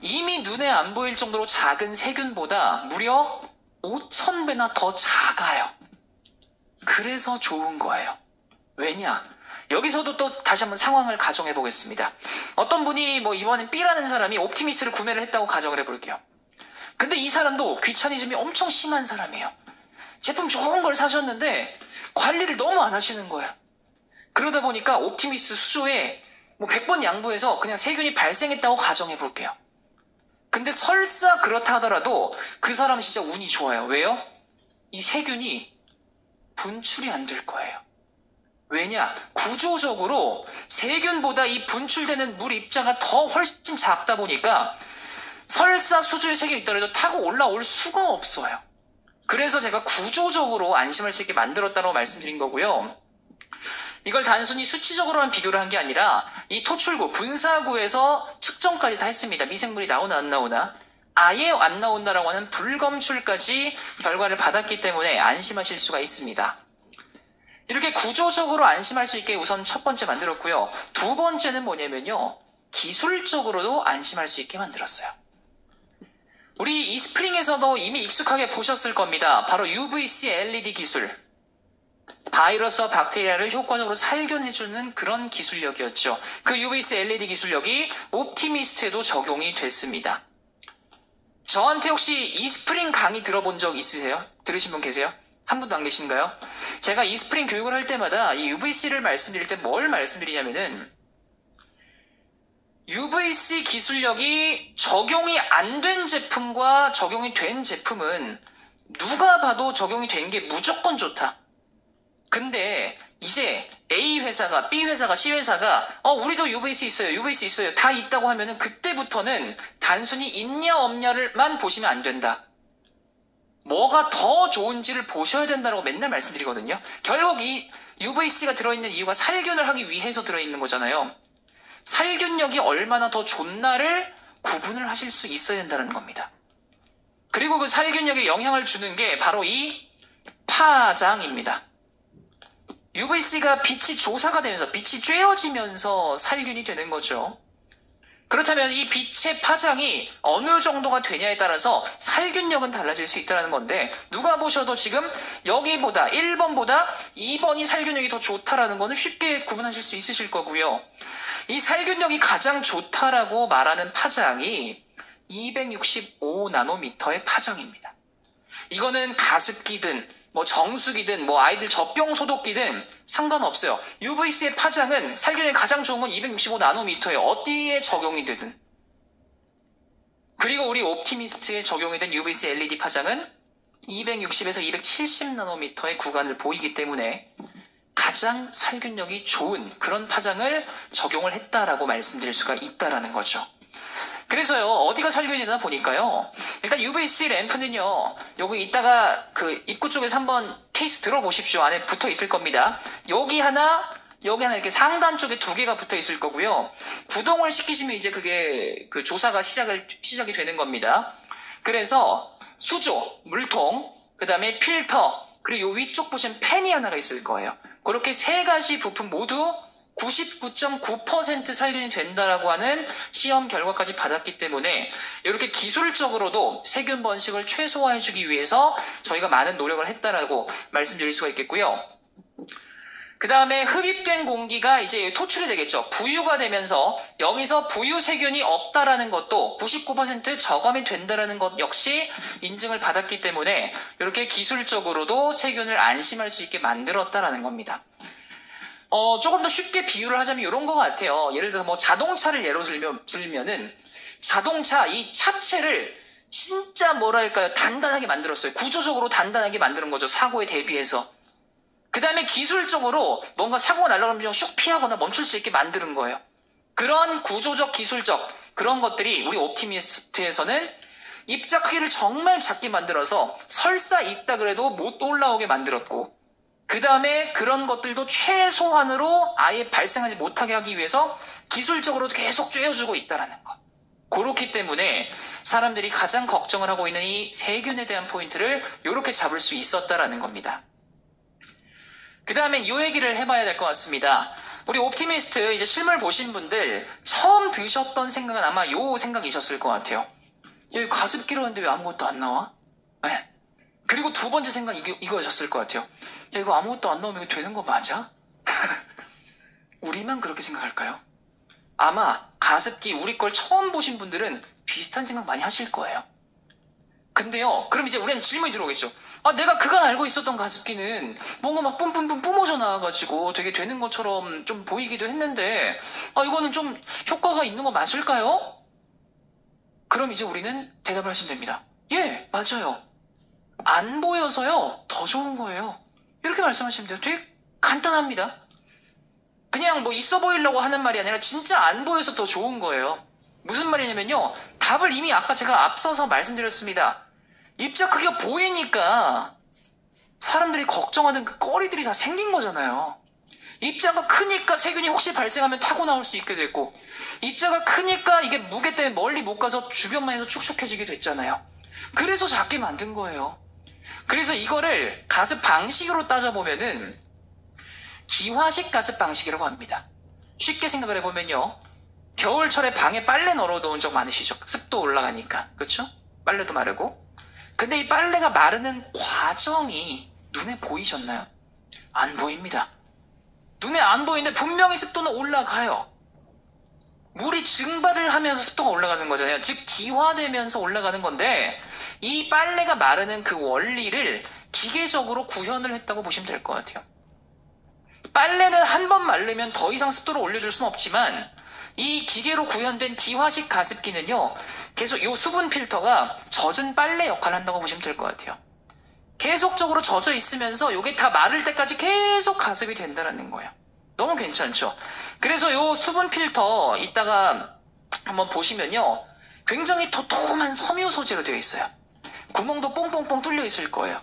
이미 눈에 안 보일 정도로 작은 세균보다 무려 5000배나 더 작아요. 그래서 좋은 거예요. 왜냐? 여기서도 또 다시 한번 상황을 가정해 보겠습니다. 어떤 분이 이번엔 B라는 사람이 옵티미스를 구매를 했다고 가정을 해볼게요. 근데 이 사람도 귀차니즘이 엄청 심한 사람이에요. 제품 좋은 걸 사셨는데 관리를 너무 안 하시는 거예요. 그러다 보니까 옵티미스 수조에 100번 양보해서 그냥 세균이 발생했다고 가정해 볼게요. 근데 설사 그렇다 하더라도 그 사람은 진짜 운이 좋아요. 왜요? 이 세균이 분출이 안 될 거예요. 왜냐? 구조적으로 세균보다 이 분출되는 물 입자가 더 훨씬 작다 보니까 설사 수조에 세균이 있더라도 타고 올라올 수가 없어요. 그래서 제가 구조적으로 안심할 수 있게 만들었다고 말씀드린 거고요. 이걸 단순히 수치적으로만 비교를 한 게 아니라 이 토출구, 분사구에서 측정까지 다 했습니다. 미생물이 나오나 안 나오나. 아예 안 나온다라고 하는 불검출까지 결과를 받았기 때문에 안심하실 수가 있습니다. 이렇게 구조적으로 안심할 수 있게 우선 첫 번째 만들었고요. 두 번째는 뭐냐면요. 기술적으로도 안심할 수 있게 만들었어요. 우리 이스프링에서도 이미 익숙하게 보셨을 겁니다. 바로 UVC LED 기술. 바이러스와 박테리아를 효과적으로 살균해주는 그런 기술력이었죠. 그 UVC LED 기술력이 옵티미스트에도 적용이 됐습니다. 저한테 혹시 이스프링 강의 들어본 적 있으세요? 들으신 분 계세요? 한 분도 안 계신가요? 제가 이스프링 교육을 할 때마다 이 UVC를 말씀드릴 때 뭘 말씀드리냐면은 UVC 기술력이 적용이 안 된 제품과 적용이 된 제품은 누가 봐도 적용이 된 게 무조건 좋다. 근데 이제 A 회사가, B 회사가, C 회사가 우리도 UVC 있어요. 다 있다고 하면은 그때부터는 단순히 있냐 없냐를만 보시면 안 된다. 뭐가 더 좋은지를 보셔야 된다고 맨날 말씀드리거든요. 결국 이 UVC가 들어있는 이유가 살균을 하기 위해서 들어있는 거잖아요. 살균력이 얼마나 더 좋나를 구분을 하실 수 있어야 된다는 겁니다. 그리고 그 살균력에 영향을 주는 게 바로 이 파장입니다. UVC가 빛이 조사가 되면서 빛이 쬐어지면서 살균이 되는 거죠. 그렇다면 이 빛의 파장이 어느 정도가 되냐에 따라서 살균력은 달라질 수 있다는 건데 누가 보셔도 지금 여기보다 1번보다 2번이 살균력이 더 좋다라는 거는 쉽게 구분하실 수 있으실 거고요. 이 살균력이 가장 좋다라고 말하는 파장이 265나노미터의 파장입니다. 이거는 가습기든 정수기든 아이들 젖병 소독기든 상관없어요. UVC의 파장은 살균력이 가장 좋은 건 265나노미터예요. 어디에 적용이 되든. 그리고 우리 옵티미스트에 적용이 된 UVC LED 파장은 260에서 270나노미터의 구간을 보이기 때문에 가장 살균력이 좋은 그런 파장을 적용을 했다라고 말씀드릴 수가 있다라는 거죠. 그래서요, 어디가 살균이다 보니까요, 일단 UVC 램프는요, 여기 이따가 그 입구 쪽에서 한번 케이스 들어보십시오. 안에 붙어 있을 겁니다. 여기 하나 이렇게 상단 쪽에 두 개가 붙어 있을 거고요. 구동을 시키시면 이제 그게 그 조사가 시작이 되는 겁니다. 그래서 수조, 물통, 그 다음에 필터, 그리고 요 위쪽 보시면 팬이 하나가 있을 거예요. 그렇게 세 가지 부품 모두 99.9% 살균이 된다라고 하는 시험 결과까지 받았기 때문에 이렇게 기술적으로도 세균 번식을 최소화해주기 위해서 저희가 많은 노력을 했다라고 말씀드릴 수가 있겠고요. 그 다음에 흡입된 공기가 이제 토출이 되겠죠. 부유가 되면서 여기서 부유 세균이 없다라는 것도 99% 저감이 된다라는 것 역시 인증을 받았기 때문에 이렇게 기술적으로도 세균을 안심할 수 있게 만들었다라는 겁니다. 조금 더 쉽게 비유를 하자면 이런 것 같아요. 예를 들어서 뭐 자동차를 예로 들면은 자동차 이 차체를 진짜 뭐랄까요, 단단하게 만들었어요. 구조적으로 단단하게 만드는 거죠. 사고에 대비해서. 그 다음에 기술적으로 뭔가 사고가 날아가면 슉 피하거나 멈출 수 있게 만드는 거예요. 그런 구조적, 기술적 그런 것들이 우리 옵티미스트에서는 입자 크기를 정말 작게 만들어서 설사 있다 그래도 못 올라오게 만들었고, 그 다음에 그런 것들도 최소한으로 아예 발생하지 못하게 하기 위해서 기술적으로 계속 쬐어주고 있다는 것. 그렇기 때문에 사람들이 가장 걱정을 하고 있는 이 세균에 대한 포인트를 이렇게 잡을 수 있었다라는 겁니다. 그 다음에 이 얘기를 해봐야 될 것 같습니다. 우리 옵티미스트 이제 실물 보신 분들 처음 드셨던 생각은 아마 요 생각이셨을 것 같아요. 여기 가습기로 하는데 왜 아무것도 안 나와? 네. 그리고 두 번째 생각 이거였을 것 같아요. 야, 이거 아무것도 안 나오면 이거 되는 거 맞아? 우리만 그렇게 생각할까요? 아마 가습기 우리 걸 처음 보신 분들은 비슷한 생각 많이 하실 거예요. 근데요, 그럼 이제 우리는 질문이 들어오겠죠. 내가 그간 알고 있었던 가습기는 뭔가 막 뿜뿜뿜 뿜어져 나와가지고 되게 되는 것처럼 좀 보이기도 했는데, 이거는 좀 효과가 있는 거 맞을까요? 그럼 이제 우리는 대답을 하시면 됩니다. 예, 맞아요. 안 보여서요, 더 좋은 거예요. 이렇게 말씀하시면 돼요. 되게 간단합니다. 그냥 뭐 있어 보이려고 하는 말이 아니라 진짜 안 보여서 더 좋은 거예요. 무슨 말이냐면요, 답을 이미 아까 제가 앞서서 말씀드렸습니다. 입자 크기가 보이니까 사람들이 걱정하는 그 거리들이 다 생긴 거잖아요. 입자가 크니까 세균이 혹시 발생하면 타고 나올 수 있게 됐고, 입자가 크니까 이게 무게 때문에 멀리 못 가서 주변만 해서 축축해지게 됐잖아요. 그래서 작게 만든 거예요. 그래서 이거를 가습 방식으로 따져보면은 기화식 가습 방식이라고 합니다. 쉽게 생각을 해보면요, 겨울철에 방에 빨래 널어놓은 적 많으시죠? 습도 올라가니까. 그렇죠? 빨래도 마르고. 근데 이 빨래가 마르는 과정이 눈에 보이셨나요? 안 보입니다. 눈에 안 보이는데 분명히 습도는 올라가요. 물이 증발을 하면서 습도가 올라가는 거잖아요. 즉 기화되면서 올라가는 건데, 이 빨래가 마르는 그 원리를 기계적으로 구현을 했다고 보시면 될 것 같아요. 빨래는 한 번 마르면 더 이상 습도를 올려줄 수는 없지만, 이 기계로 구현된 기화식 가습기는요, 계속 이 수분 필터가 젖은 빨래 역할을 한다고 보시면 될 것 같아요. 계속적으로 젖어 있으면서 이게 다 마를 때까지 계속 가습이 된다는 거예요. 너무 괜찮죠? 그래서 이 수분 필터 이따가 한번 보시면요, 굉장히 도톰한 섬유 소재로 되어 있어요. 구멍도 뽕뽕뽕 뚫려 있을 거예요.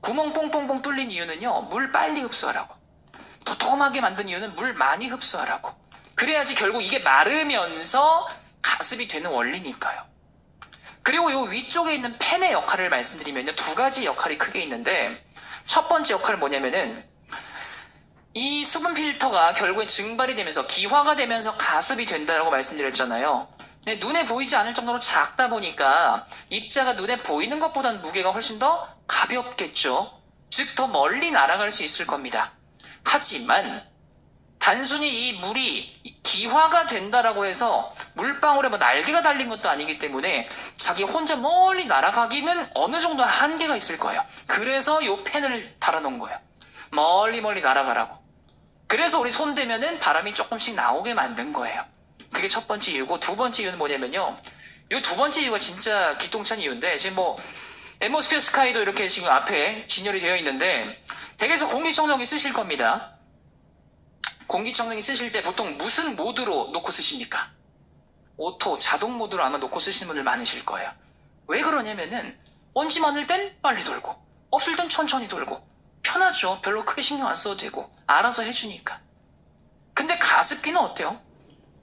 구멍 뽕뽕뽕 뚫린 이유는요, 물 빨리 흡수하라고. 도톰하게 만든 이유는 물 많이 흡수하라고. 그래야지 결국 이게 마르면서 가습이 되는 원리니까요. 그리고 이 위쪽에 있는 팬의 역할을 말씀드리면요, 두 가지 역할이 크게 있는데, 첫 번째 역할은 뭐냐면은, 이 수분 필터가 결국엔 증발이 되면서 기화가 되면서 가습이 된다고 말씀드렸잖아요. 근데 눈에 보이지 않을 정도로 작다 보니까 입자가 눈에 보이는 것보다는 무게가 훨씬 더 가볍겠죠. 즉 더 멀리 날아갈 수 있을 겁니다. 하지만 단순히 이 물이 기화가 된다라고 해서 물방울에 뭐 날개가 달린 것도 아니기 때문에 자기 혼자 멀리 날아가기는 어느 정도 한계가 있을 거예요. 그래서 이 펜을 달아놓은 거예요. 멀리 날아가라고. 그래서 우리 손 대면은 바람이 조금씩 나오게 만든 거예요. 그게 첫 번째 이유고, 두 번째 이유는 뭐냐면요, 이 두 번째 이유가 진짜 기똥찬 이유인데, 지금 뭐 앰모스피어 스카이도 이렇게 지금 앞에 진열이 되어 있는데, 댁에서 공기청정기 쓰실 겁니다. 공기청정기 쓰실 때 보통 무슨 모드로 놓고 쓰십니까? 오토, 자동 모드로 아마 놓고 쓰시는 분들 많으실 거예요. 왜 그러냐면은 먼지 많을 땐 빨리 돌고, 없을 땐 천천히 돌고, 편하죠. 별로 크게 신경 안 써도 되고, 알아서 해주니까. 근데 가습기는 어때요?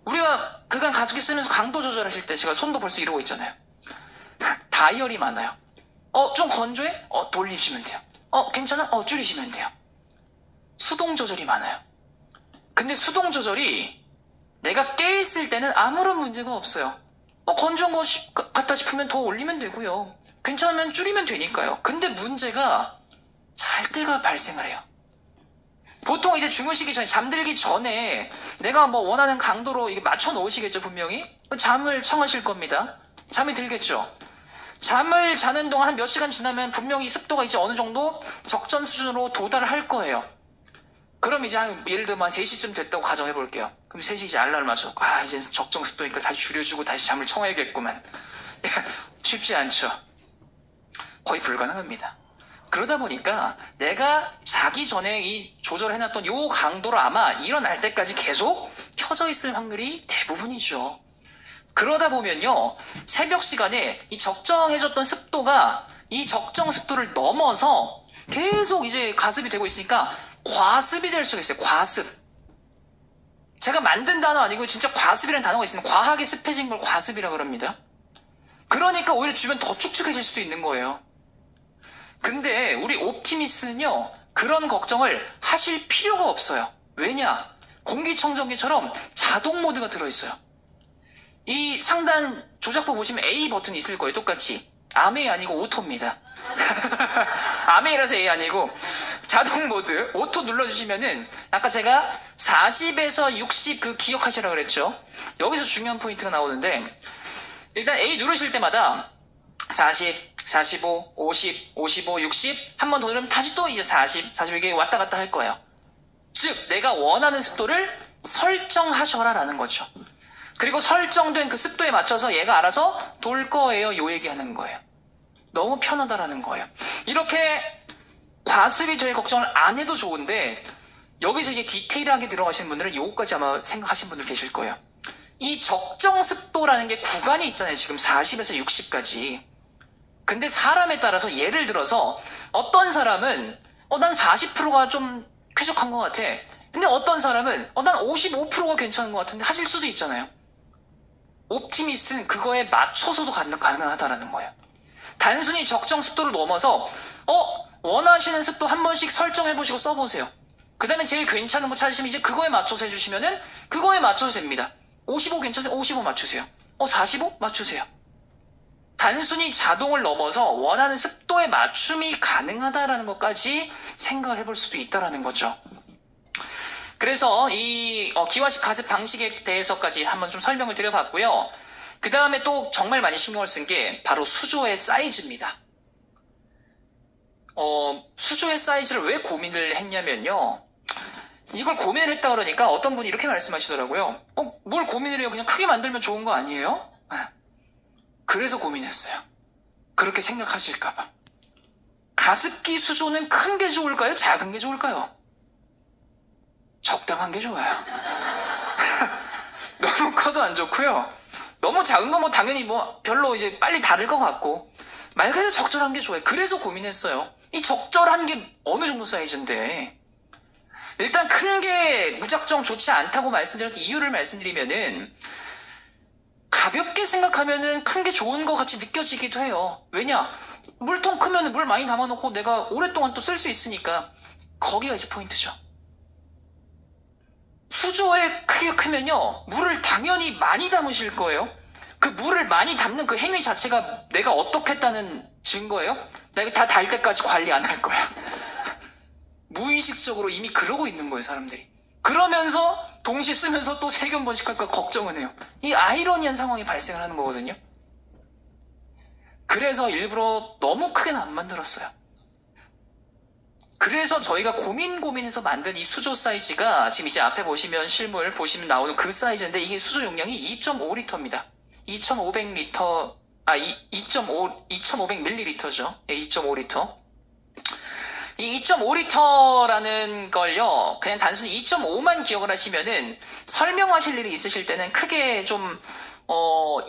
우리가 그간 가습기 쓰면서 강도 조절하실 때 제가 손도 벌써 이러고 있잖아요. 다이얼이 많아요. 좀 건조해? 돌리시면 돼요. 괜찮아? 줄이시면 돼요. 수동 조절이 많아요. 근데 수동 조절이 내가 깨있을 때는 아무런 문제가 없어요. 건조한 거 같다 싶으면 더 올리면 되고요. 괜찮으면 줄이면 되니까요. 근데 문제가 잘 때가 발생을 해요. 보통 이제 주무시기 전에, 잠들기 전에 내가 뭐 원하는 강도로 이게 맞춰 놓으시겠죠, 분명히? 잠을 청하실 겁니다. 잠이 들겠죠? 잠을 자는 동안 한 몇 시간 지나면 분명히 습도가 이제 어느 정도 적정 수준으로 도달할 거예요. 그럼 이제 예를 들면 한 3시쯤 됐다고 가정해 볼게요. 그럼 3시 이제 알람을 맞춰놓고, 이제 적정 습도니까 다시 줄여주고 다시 잠을 청해야겠구만. 쉽지 않죠. 거의 불가능합니다. 그러다 보니까 내가 자기 전에 이 조절해놨던 요 강도로 아마 일어날 때까지 계속 켜져 있을 확률이 대부분이죠. 그러다 보면요, 새벽 시간에 이 적정해졌던 습도가 이 적정 습도를 넘어서 계속 이제 가습이 되고 있으니까 과습이 될 수가 있어요. 과습. 제가 만든 단어 아니고 진짜 과습이라는 단어가 있습니다. 과하게 습해진 걸 과습이라고 그럽니다. 그러니까 오히려 주변 더 축축해질 수도 있는 거예요. 근데 우리 옵티미스는요, 그런 걱정을 하실 필요가 없어요. 왜냐? 공기청정기처럼 자동 모드가 들어있어요. 이 상단 조작부 보시면 A 버튼이 있을 거예요. 똑같이. 아메이 아니고 오토입니다. 아메이라서 A 아니고 자동 모드 오토 눌러주시면은 아까 제가 40에서 60 그 기억하시라고 그랬죠. 여기서 중요한 포인트가 나오는데, 일단 A 누르실 때마다 40, 45, 50, 55, 60 한 번 더 누르면 다시 또 이제 40, 40 이게 왔다 갔다 할 거예요. 즉 내가 원하는 습도를 설정하셔라 라는 거죠. 그리고 설정된 그 습도에 맞춰서 얘가 알아서 돌 거예요, 요 얘기하는 거예요. 너무 편하다라는 거예요. 이렇게 과습이 될 걱정을 안 해도 좋은데, 여기서 이제 디테일하게 들어가시는 분들은 요거까지 아마 생각하시는 분들 계실 거예요. 이 적정 습도라는 게 구간이 있잖아요. 지금 40에서 60까지. 근데 사람에 따라서 예를 들어서 어떤 사람은 난 40%가 좀 쾌적한 것 같아. 근데 어떤 사람은 난 55%가 괜찮은 것 같은데 하실 수도 있잖아요. 옵티미스는 그거에 맞춰서도 가능하다라는 거예요. 단순히 적정 습도를 넘어서 원하시는 습도 한 번씩 설정해보시고 써보세요. 그 다음에 제일 괜찮은 거 찾으시면 이제 그거에 맞춰서 해주시면은 그거에 맞춰서 됩니다. 55 괜찮으세요? 55 맞추세요. 45 맞추세요. 단순히 자동을 넘어서 원하는 습도에 맞춤이 가능하다라는 것까지 생각을 해볼 수도 있다라는 거죠. 그래서 이 기화식 가습 방식에 대해서까지 한번 좀 설명을 드려봤고요. 그 다음에 또 정말 많이 신경을 쓴 게 바로 수조의 사이즈입니다. 수조의 사이즈를 왜 고민을 했냐면요, 이걸 고민을 했다 그러니까 어떤 분이 이렇게 말씀하시더라고요. 뭘 고민을 해요? 그냥 크게 만들면 좋은 거 아니에요? 그래서 고민했어요. 그렇게 생각하실까봐. 가습기 수조는 큰 게 좋을까요? 작은 게 좋을까요? 적당한 게 좋아요. 너무 커도 안 좋고요. 너무 작은 거 당연히 별로 이제 빨리 다를 것 같고, 말 그대로 적절한 게 좋아요. 그래서 고민했어요. 이 적절한 게 어느 정도 사이즈인데, 일단 큰 게 무작정 좋지 않다고 말씀드렸던 이유를 말씀드리면은, 가볍게 생각하면은 큰 게 좋은 것 같이 느껴지기도 해요. 왜냐? 물통 크면 물 많이 담아놓고 내가 오랫동안 또 쓸 수 있으니까. 거기가 이제 포인트죠. 수조의 크기가 크면요, 물을 당연히 많이 담으실 거예요. 그 물을 많이 담는 그 행위 자체가 내가 어떻게 했다는 증거예요? 나 이거 다 달 때까지 관리 안 할 거야. 무의식적으로 이미 그러고 있는 거예요, 사람들이. 그러면서 동시에 쓰면서 또 세균 번식할까 걱정은 해요. 이 아이러니한 상황이 발생을 하는 거거든요. 그래서 일부러 너무 크게는 안 만들었어요. 그래서 저희가 고민해서 만든 이 수조 사이즈가 지금 이제 앞에 보시면 실물 보시면 나오는 그 사이즈인데, 이게 수조 용량이 2.5리터입니다. 2,500리터, 2,500ml죠. 2.5리터. 이 2.5리터라는 걸요, 그냥 단순히 2.5만 기억을 하시면은 설명하실 일이 있으실 때는 크게 좀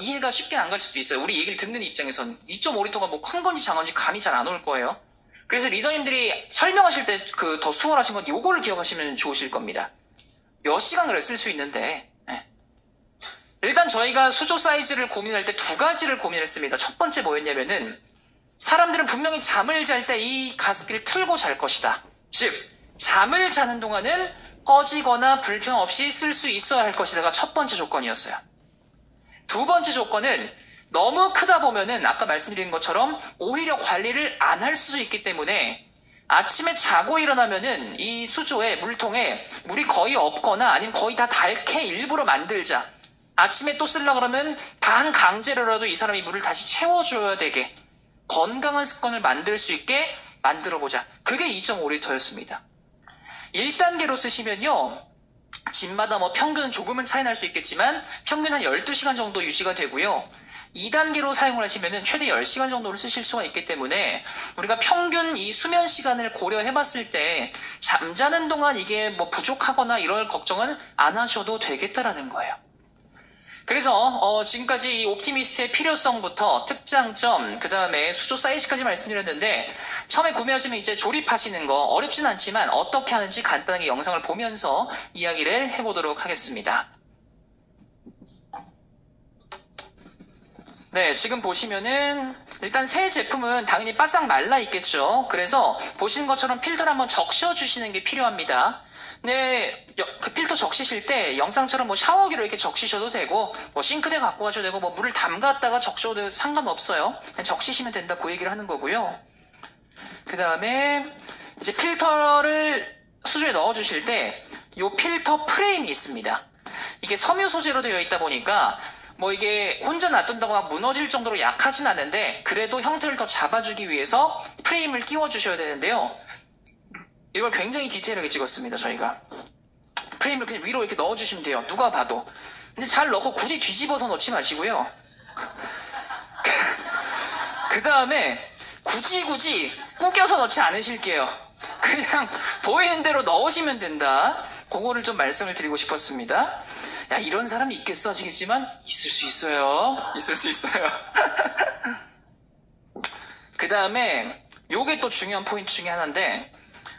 이해가 쉽게 안 갈 수도 있어요. 우리 얘기를 듣는 입장에선 2.5리터가 뭐 큰 건지 작은 건지 감이 잘 안 올 거예요. 그래서 리더님들이 설명하실 때 더 수월하신 건 요거를 기억하시면 좋으실 겁니다. 몇 시간을 쓸 수 있는데, 일단 저희가 수조 사이즈를 고민할 때 두 가지를 고민했습니다. 첫 번째 뭐였냐면은, 사람들은 분명히 잠을 잘 때 이 가습기를 틀고 잘 것이다. 즉, 잠을 자는 동안은 꺼지거나 불평 없이 쓸 수 있어야 할 것이다가 첫 번째 조건이었어요. 두 번째 조건은 너무 크다 보면은 아까 말씀드린 것처럼 오히려 관리를 안 할 수도 있기 때문에 아침에 자고 일어나면은 이 수조에 물통에 물이 거의 없거나 아니면 거의 다 닳게 일부러 만들자. 아침에 또 쓰려고 그러면 반강제로라도 이 사람이 물을 다시 채워줘야 되게 건강한 습관을 만들 수 있게 만들어보자. 그게 2.5리터였습니다. 1단계로 쓰시면요. 집마다 뭐 평균은 조금은 차이 날 수 있겠지만 평균 한 12시간 정도 유지가 되고요. 2단계로 사용을 하시면 최대 10시간 정도를 쓰실 수가 있기 때문에 우리가 평균 이 수면 시간을 고려해봤을 때 잠자는 동안 이게 뭐 부족하거나 이럴 걱정은 안 하셔도 되겠다라는 거예요. 그래서 지금까지 이 옵티미스트의 필요성부터 특장점, 그 다음에 수조 사이즈까지 말씀드렸는데 처음에 구매하시면 이제 조립하시는 거 어렵진 않지만 어떻게 하는지 간단하게 영상을 보면서 이야기를 해보도록 하겠습니다. 네, 지금 보시면은 일단 새 제품은 당연히 바싹 말라 있겠죠. 그래서 보시는 것처럼 필터를 한번 적셔 주시는 게 필요합니다. 네, 그 필터 적시실 때 영상처럼 뭐 샤워기로 이렇게 적시셔도 되고 뭐 싱크대 갖고 가셔도 되고 뭐 물을 담갔다가 적셔도 되고 상관없어요. 그냥 적시시면 된다 그 얘기를 하는 거고요. 그 다음에 이제 필터를 수조에 넣어 주실 때 이 필터 프레임이 있습니다. 이게 섬유 소재로 되어 있다 보니까 뭐 이게 혼자 놔둔다고 막 무너질 정도로 약하진 않은데 그래도 형태를 더 잡아주기 위해서 프레임을 끼워 주셔야 되는데요. 이걸 굉장히 디테일하게 찍었습니다. 저희가 프레임을 그냥 위로 이렇게 넣어주시면 돼요. 누가 봐도. 근데 잘 넣고 굳이 뒤집어서 넣지 마시고요. 그 다음에 굳이 구겨서 넣지 않으실게요. 그냥 보이는 대로 넣으시면 된다. 그거를 좀 말씀을 드리고 싶었습니다. 야, 이런 사람이 있겠어 하시겠지만 있을 수 있어요. 있을 수 있어요. 그 다음에 요게 또 중요한 포인트 중에 하나인데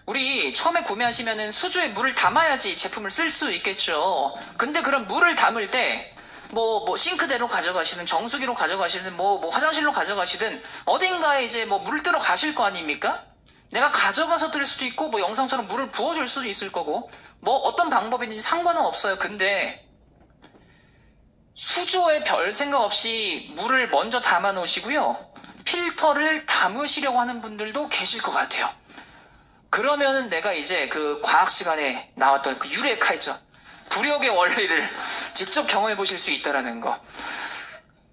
우리 처음에 구매하시면은 수조에 물을 담아야지 제품을 쓸 수 있겠죠. 근데 그럼 물을 담을 때 뭐 싱크대로 가져가시든 정수기로 가져가시든 뭐 화장실로 가져가시든 어딘가에 이제 뭐 물 뜨러 가실 거 아닙니까? 내가 가져가서 들 수도 있고 뭐 영상처럼 물을 부어줄 수도 있을 거고 뭐 어떤 방법이든지 상관은 없어요. 근데 수조에 별 생각 없이 물을 먼저 담아 놓으시고요. 필터를 담으시려고 하는 분들도 계실 것 같아요. 그러면은 내가 이제 그 과학 시간에 나왔던 그 유레카 있죠. 부력의 원리를 직접 경험해 보실 수 있다라는 거.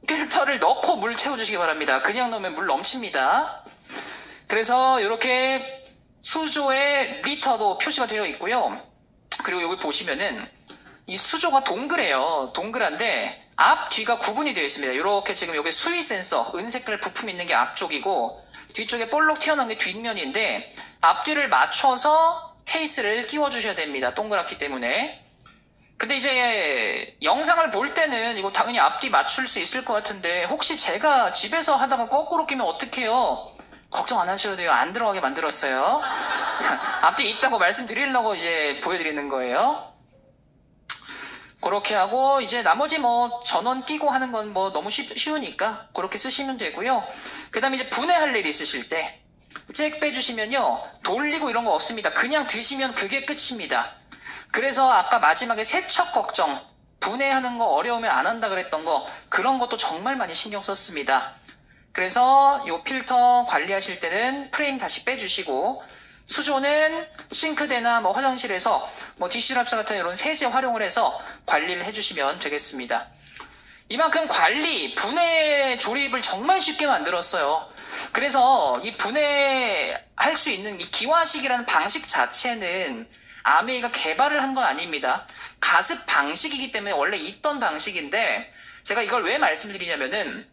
필터를 넣고 물 채워주시기 바랍니다. 그냥 넣으면 물 넘칩니다. 그래서 이렇게 수조에 리터도 표시가 되어 있고요. 그리고 여기 보시면은 이 수조가 동그래요. 동그란데 앞, 뒤가 구분이 되어 있습니다. 이렇게 지금 여기 수위 센서, 은색깔 부품 있는 게 앞쪽이고 뒤쪽에 볼록 튀어나온 게 뒷면인데 앞뒤를 맞춰서 케이스를 끼워주셔야 됩니다. 동그랗기 때문에. 근데 이제 영상을 볼 때는 이거 당연히 앞뒤 맞출 수 있을 것 같은데 혹시 제가 집에서 하다가 거꾸로 끼면 어떡해요? 걱정 안 하셔도 돼요. 안 들어가게 만들었어요. 앞뒤 있다고 말씀드리려고 이제 보여드리는 거예요. 그렇게 하고 이제 나머지 뭐 전원 끼고 하는 건 뭐 너무 쉬우니까 그렇게 쓰시면 되고요. 그 다음에 이제 분해할 일 있으실 때 잭 빼주시면요. 돌리고 이런 거 없습니다. 그냥 드시면 그게 끝입니다. 그래서 아까 마지막에 세척 걱정, 분해하는 거 어려우면 안 한다 그랬던 거 그런 것도 정말 많이 신경 썼습니다. 그래서 이 필터 관리하실 때는 프레임 다시 빼주시고 수조는 싱크대나 뭐 화장실에서 뭐 디시랍사 같은 이런 세제 활용을 해서 관리를 해주시면 되겠습니다. 이만큼 관리, 분해 조립을 정말 쉽게 만들었어요. 그래서 이 분해할 수 있는 이 기화식이라는 방식 자체는 아메이가 개발을 한 건 아닙니다. 가습 방식이기 때문에 원래 있던 방식인데 제가 이걸 왜 말씀드리냐면은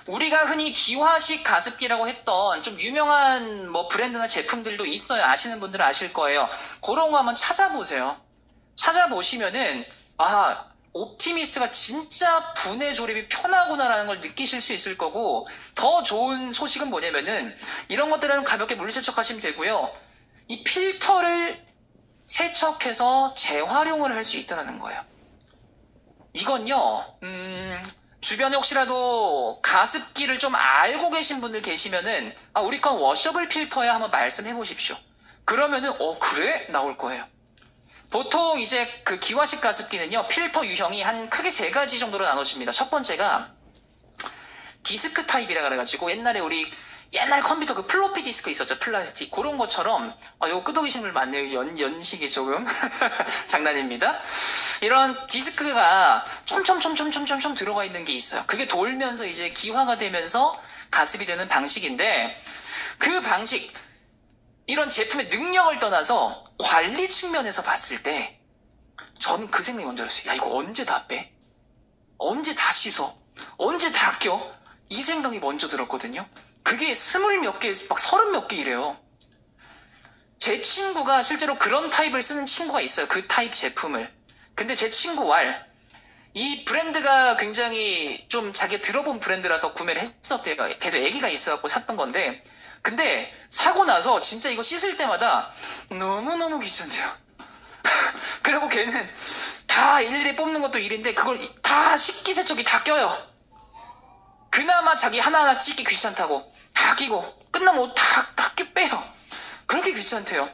우리가 흔히 기화식 가습기라고 했던 좀 유명한 뭐 브랜드나 제품들도 있어요. 아시는 분들은 아실 거예요. 그런 거 한번 찾아보세요. 찾아보시면은 옵티미스트가 진짜 분해 조립이 편하구나라는 걸 느끼실 수 있을 거고 더 좋은 소식은 뭐냐면은 이런 것들은 가볍게 물 세척하시면 되고요. 이 필터를 세척해서 재활용을 할 수 있다는 거예요. 이건요, 주변에 혹시라도 가습기를 좀 알고 계신 분들 계시면은 우리 건 워셔블 필터야 한번 말씀해 보십시오. 그러면은 그래? 나올 거예요. 보통 이제 그 기화식 가습기는요, 필터 유형이 한 크게 3가지 정도로 나눠집니다. 첫 번째가 디스크 타입이라 그래가지고 옛날 컴퓨터 그 플로피 디스크 있었죠. 플라스틱. 그런 것처럼, 이거 끄덕이신 분 많네요. 연식이 조금. 장난입니다. 이런 디스크가 촘촘 들어가 있는 게 있어요. 그게 돌면서 이제 기화가 되면서 가습이 되는 방식인데, 그 방식, 이런 제품의 능력을 떠나서 관리 측면에서 봤을 때, 저는 그 생각이 먼저 들었어요. 야, 이거 언제 다 빼? 언제 다 씻어? 언제 다 껴? 이 생각이 먼저 들었거든요. 그게 20몇 개, 막 30몇 개 이래요. 제 친구가 실제로 그런 타입을 쓰는 친구가 있어요. 그 타입 제품을. 근데 제 친구 이 브랜드가 굉장히 좀 자기가 들어본 브랜드라서 구매를 했었대요. 걔도 애기가 있어갖고 샀던 건데. 근데 사고 나서 진짜 이거 씻을 때마다 너무너무 귀찮대요. 그리고 걔는 다 일일이 뽑는 것도 일인데 그걸 다 식기세척기 다 껴요. 그나마 자기 하나하나 씻기 귀찮다고 다 끼고 끝나면 옷 다 빼요. 그렇게 귀찮대요.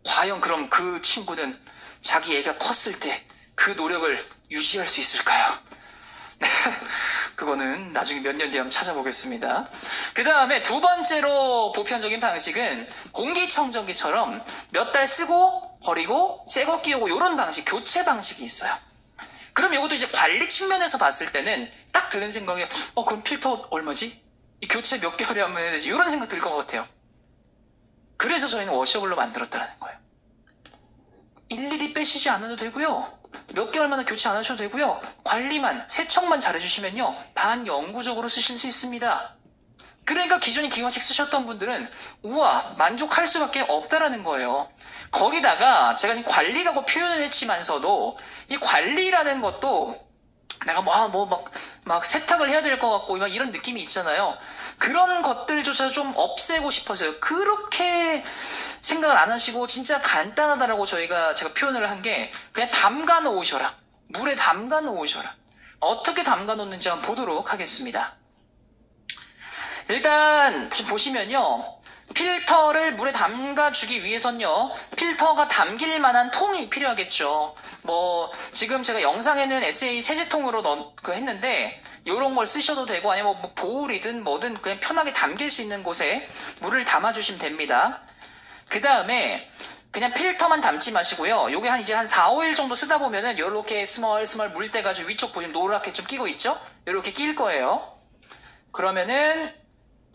과연 그럼 그 친구는 자기 애가 컸을 때 그 노력을 유지할 수 있을까요? 그거는 나중에 몇 년 뒤에 한번 찾아보겠습니다. 그 다음에 두 번째로 보편적인 방식은 공기청정기처럼 몇 달 쓰고 버리고 새 거 끼우고 이런 방식, 교체 방식이 있어요. 그럼 이것도 이제 관리 측면에서 봤을 때는 딱 드는 생각이 그럼 필터 얼마지? 이 교체 몇 개월에 한번 해야 되지? 이런 생각 들 것 같아요. 그래서 저희는 워셔블로 만들었다는 거예요. 일일이 빼시지 않아도 되고요. 몇 개월마다 교체 안 하셔도 되고요. 관리만, 세척만 잘해주시면요. 반영구적으로 쓰실 수 있습니다. 그러니까 기존에 기화식 쓰셨던 분들은 우와, 만족할 수밖에 없다라는 거예요. 거기다가 제가 지금 관리라고 표현을 했지만서도 이 관리라는 것도 내가 막 세탁을 해야 될 것 같고 막 이런 느낌이 있잖아요. 그런 것들조차 좀 없애고 싶어서요. 그렇게 생각을 안 하시고 진짜 간단하다라고 제가 표현을 한 게 그냥 담가 놓으셔라. 물에 담가 놓으셔라. 어떻게 담가 놓는지 한번 보도록 하겠습니다. 일단 좀 보시면요. 필터를 물에 담가주기 위해선요. 필터가 담길 만한 통이 필요하겠죠. 지금 제가 영상에는 SA 세제통으로 했는데 이런 걸 쓰셔도 되고 아니면 보울이든 뭐든 그냥 편하게 담길 수 있는 곳에 물을 담아주시면 됩니다. 그 다음에 그냥 필터만 담지 마시고요. 요게 이제 한 4, 5일 정도 쓰다 보면은 요렇게 스멀 물때가 좀 위쪽 보시면 노랗게 좀 끼고 있죠? 요렇게 낄 거예요. 그러면은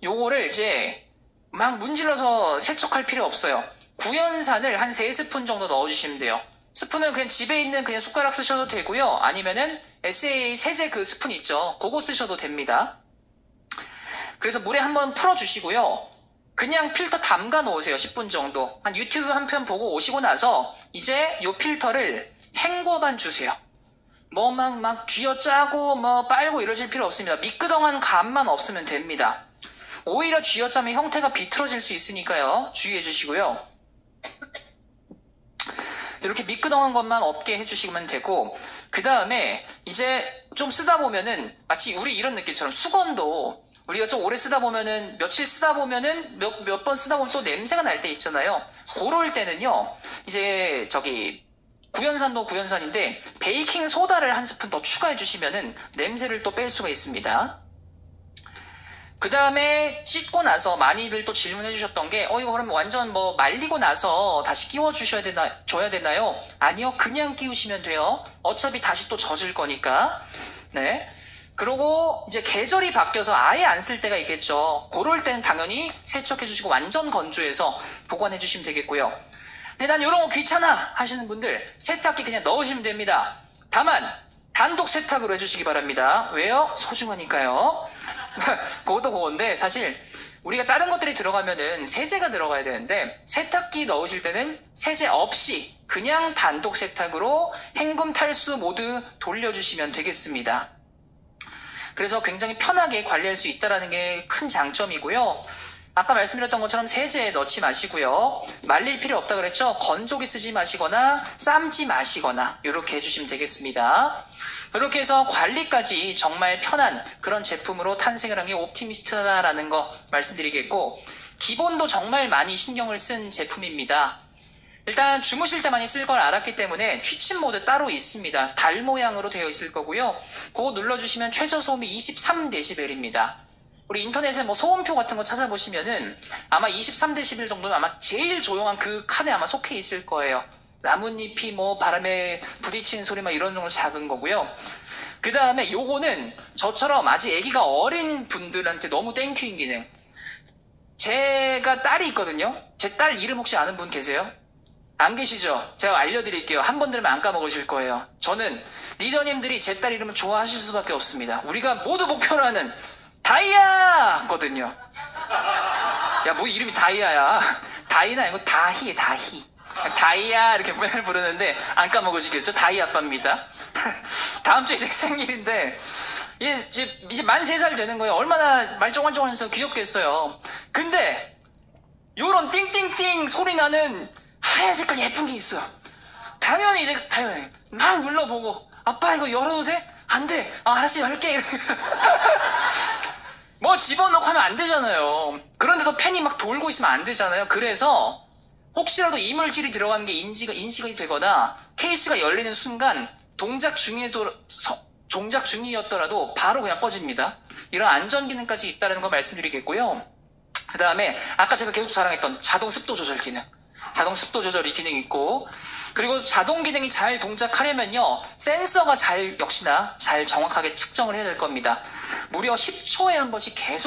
요거를 이제 막 문질러서 세척할 필요 없어요. 구연산을 한 3스푼 정도 넣어주시면 돼요. 스푼은 그냥 집에 있는 그냥 숟가락 쓰셔도 되고요. 아니면은 SA 세제 그 스푼 있죠? 그거 쓰셔도 됩니다. 그래서 물에 한번 풀어주시고요. 그냥 필터 담가 놓으세요. 10분 정도. 한 유튜브 한 편 보고 오시고 나서 이제 요 필터를 헹궈만 주세요. 막 쥐어짜고 빨고 이러실 필요 없습니다. 미끄덩한 감만 없으면 됩니다. 오히려 쥐어짜면 형태가 비틀어질 수 있으니까요. 주의해 주시고요. 이렇게 미끄덩한 것만 없게 해주시면 되고 그 다음에 이제 좀 쓰다 보면은 마치 우리 이런 느낌처럼 수건도 우리가 좀 오래 쓰다 보면은 며칠 쓰다 보면은 몇 번 쓰다 보면 또 냄새가 날 때 있잖아요. 그럴 때는요. 이제 구연산도 구연산인데 베이킹 소다를 한 스푼 더 추가해 주시면은 냄새를 또 뺄 수가 있습니다. 그 다음에 씻고 나서 많이들 또 질문해 주셨던 게 이거 그러면 완전 말리고 나서 다시 끼워줘야 되나요? 아니요. 그냥 끼우시면 돼요. 어차피 다시 또 젖을 거니까. 네. 그리고 이제 계절이 바뀌어서 아예 안 쓸 때가 있겠죠. 그럴 때는 당연히 세척해 주시고 완전 건조해서 보관해 주시면 되겠고요. 근데 난 이런 거 귀찮아 하시는 분들 세탁기 그냥 넣으시면 됩니다. 다만 단독 세탁으로 해주시기 바랍니다. 왜요? 소중하니까요. 그것도 그건데 사실 우리가 다른 것들이 들어가면은 세제가 들어가야 되는데 세탁기 넣으실 때는 세제 없이 그냥 단독 세탁으로 헹굼 탈수 모두 돌려주시면 되겠습니다. 그래서 굉장히 편하게 관리할 수 있다는 게 큰 장점이고요. 아까 말씀드렸던 것처럼 세제에 넣지 마시고요. 말릴 필요 없다 그랬죠? 건조기 쓰지 마시거나 삶지 마시거나 이렇게 해주시면 되겠습니다. 그렇게 해서 관리까지 정말 편한 그런 제품으로 탄생을 한 게 옵티미스트다라는 거 말씀드리겠고, 기본도 정말 많이 신경을 쓴 제품입니다. 일단 주무실 때 많이 쓸 걸 알았기 때문에 취침 모드 따로 있습니다. 달 모양으로 되어 있을 거고요. 그거 눌러주시면 최저 소음이 23dB입니다. 우리 인터넷에 뭐 소음표 같은 거 찾아보시면은 아마 23dB 정도는 아마 제일 조용한 그 칸에 아마 속해 있을 거예요. 나뭇잎이 뭐 바람에 부딪히는 소리 막 이런 정도 작은 거고요. 그 다음에 요거는 저처럼 아직 아기가 어린 분들한테 너무 땡큐인 기능. 제가 딸이 있거든요. 제 딸 이름 혹시 아는 분 계세요? 안 계시죠? 제가 알려드릴게요. 한 번 들으면 안 까먹으실 거예요. 저는 리더님들이 제 딸 이름을 좋아하실 수밖에 없습니다. 우리가 모두 목표로 하는 다이아거든요. 야, 뭐 이름이 다이아야. 다이나 아니고 다희. 다이아 이렇게 부르는데 안 까먹으시겠죠? 다이 아빠입니다. 다음 주에 제 생일인데 이제 만 3살 되는 거예요. 얼마나 말쫑알쫑하면서 귀엽겠어요. 근데 요런 띵띵띵 소리 나는 하얀 색깔 예쁜 게 있어요. 당연히 막 눌러보고 아빠 이거 열어도 돼? 안 돼. 알았어, 열게. 뭐 집어넣고 하면 안 되잖아요. 그런데도 팬이 막 돌고 있으면 안 되잖아요. 그래서 혹시라도 이물질이 들어가는 게 인식이 되거나 케이스가 열리는 순간 동작 중이었더라도 바로 그냥 꺼집니다. 이런 안전 기능까지 있다는 거 말씀드리겠고요. 그 다음에 아까 제가 계속 자랑했던 자동 습도 조절 기능. 자동 습도 조절이 기능이 있고, 그리고 자동 기능이 잘 동작하려면요, 센서가 역시나 잘 정확하게 측정을 해야 될 겁니다. 무려 10초에 한 번씩 계속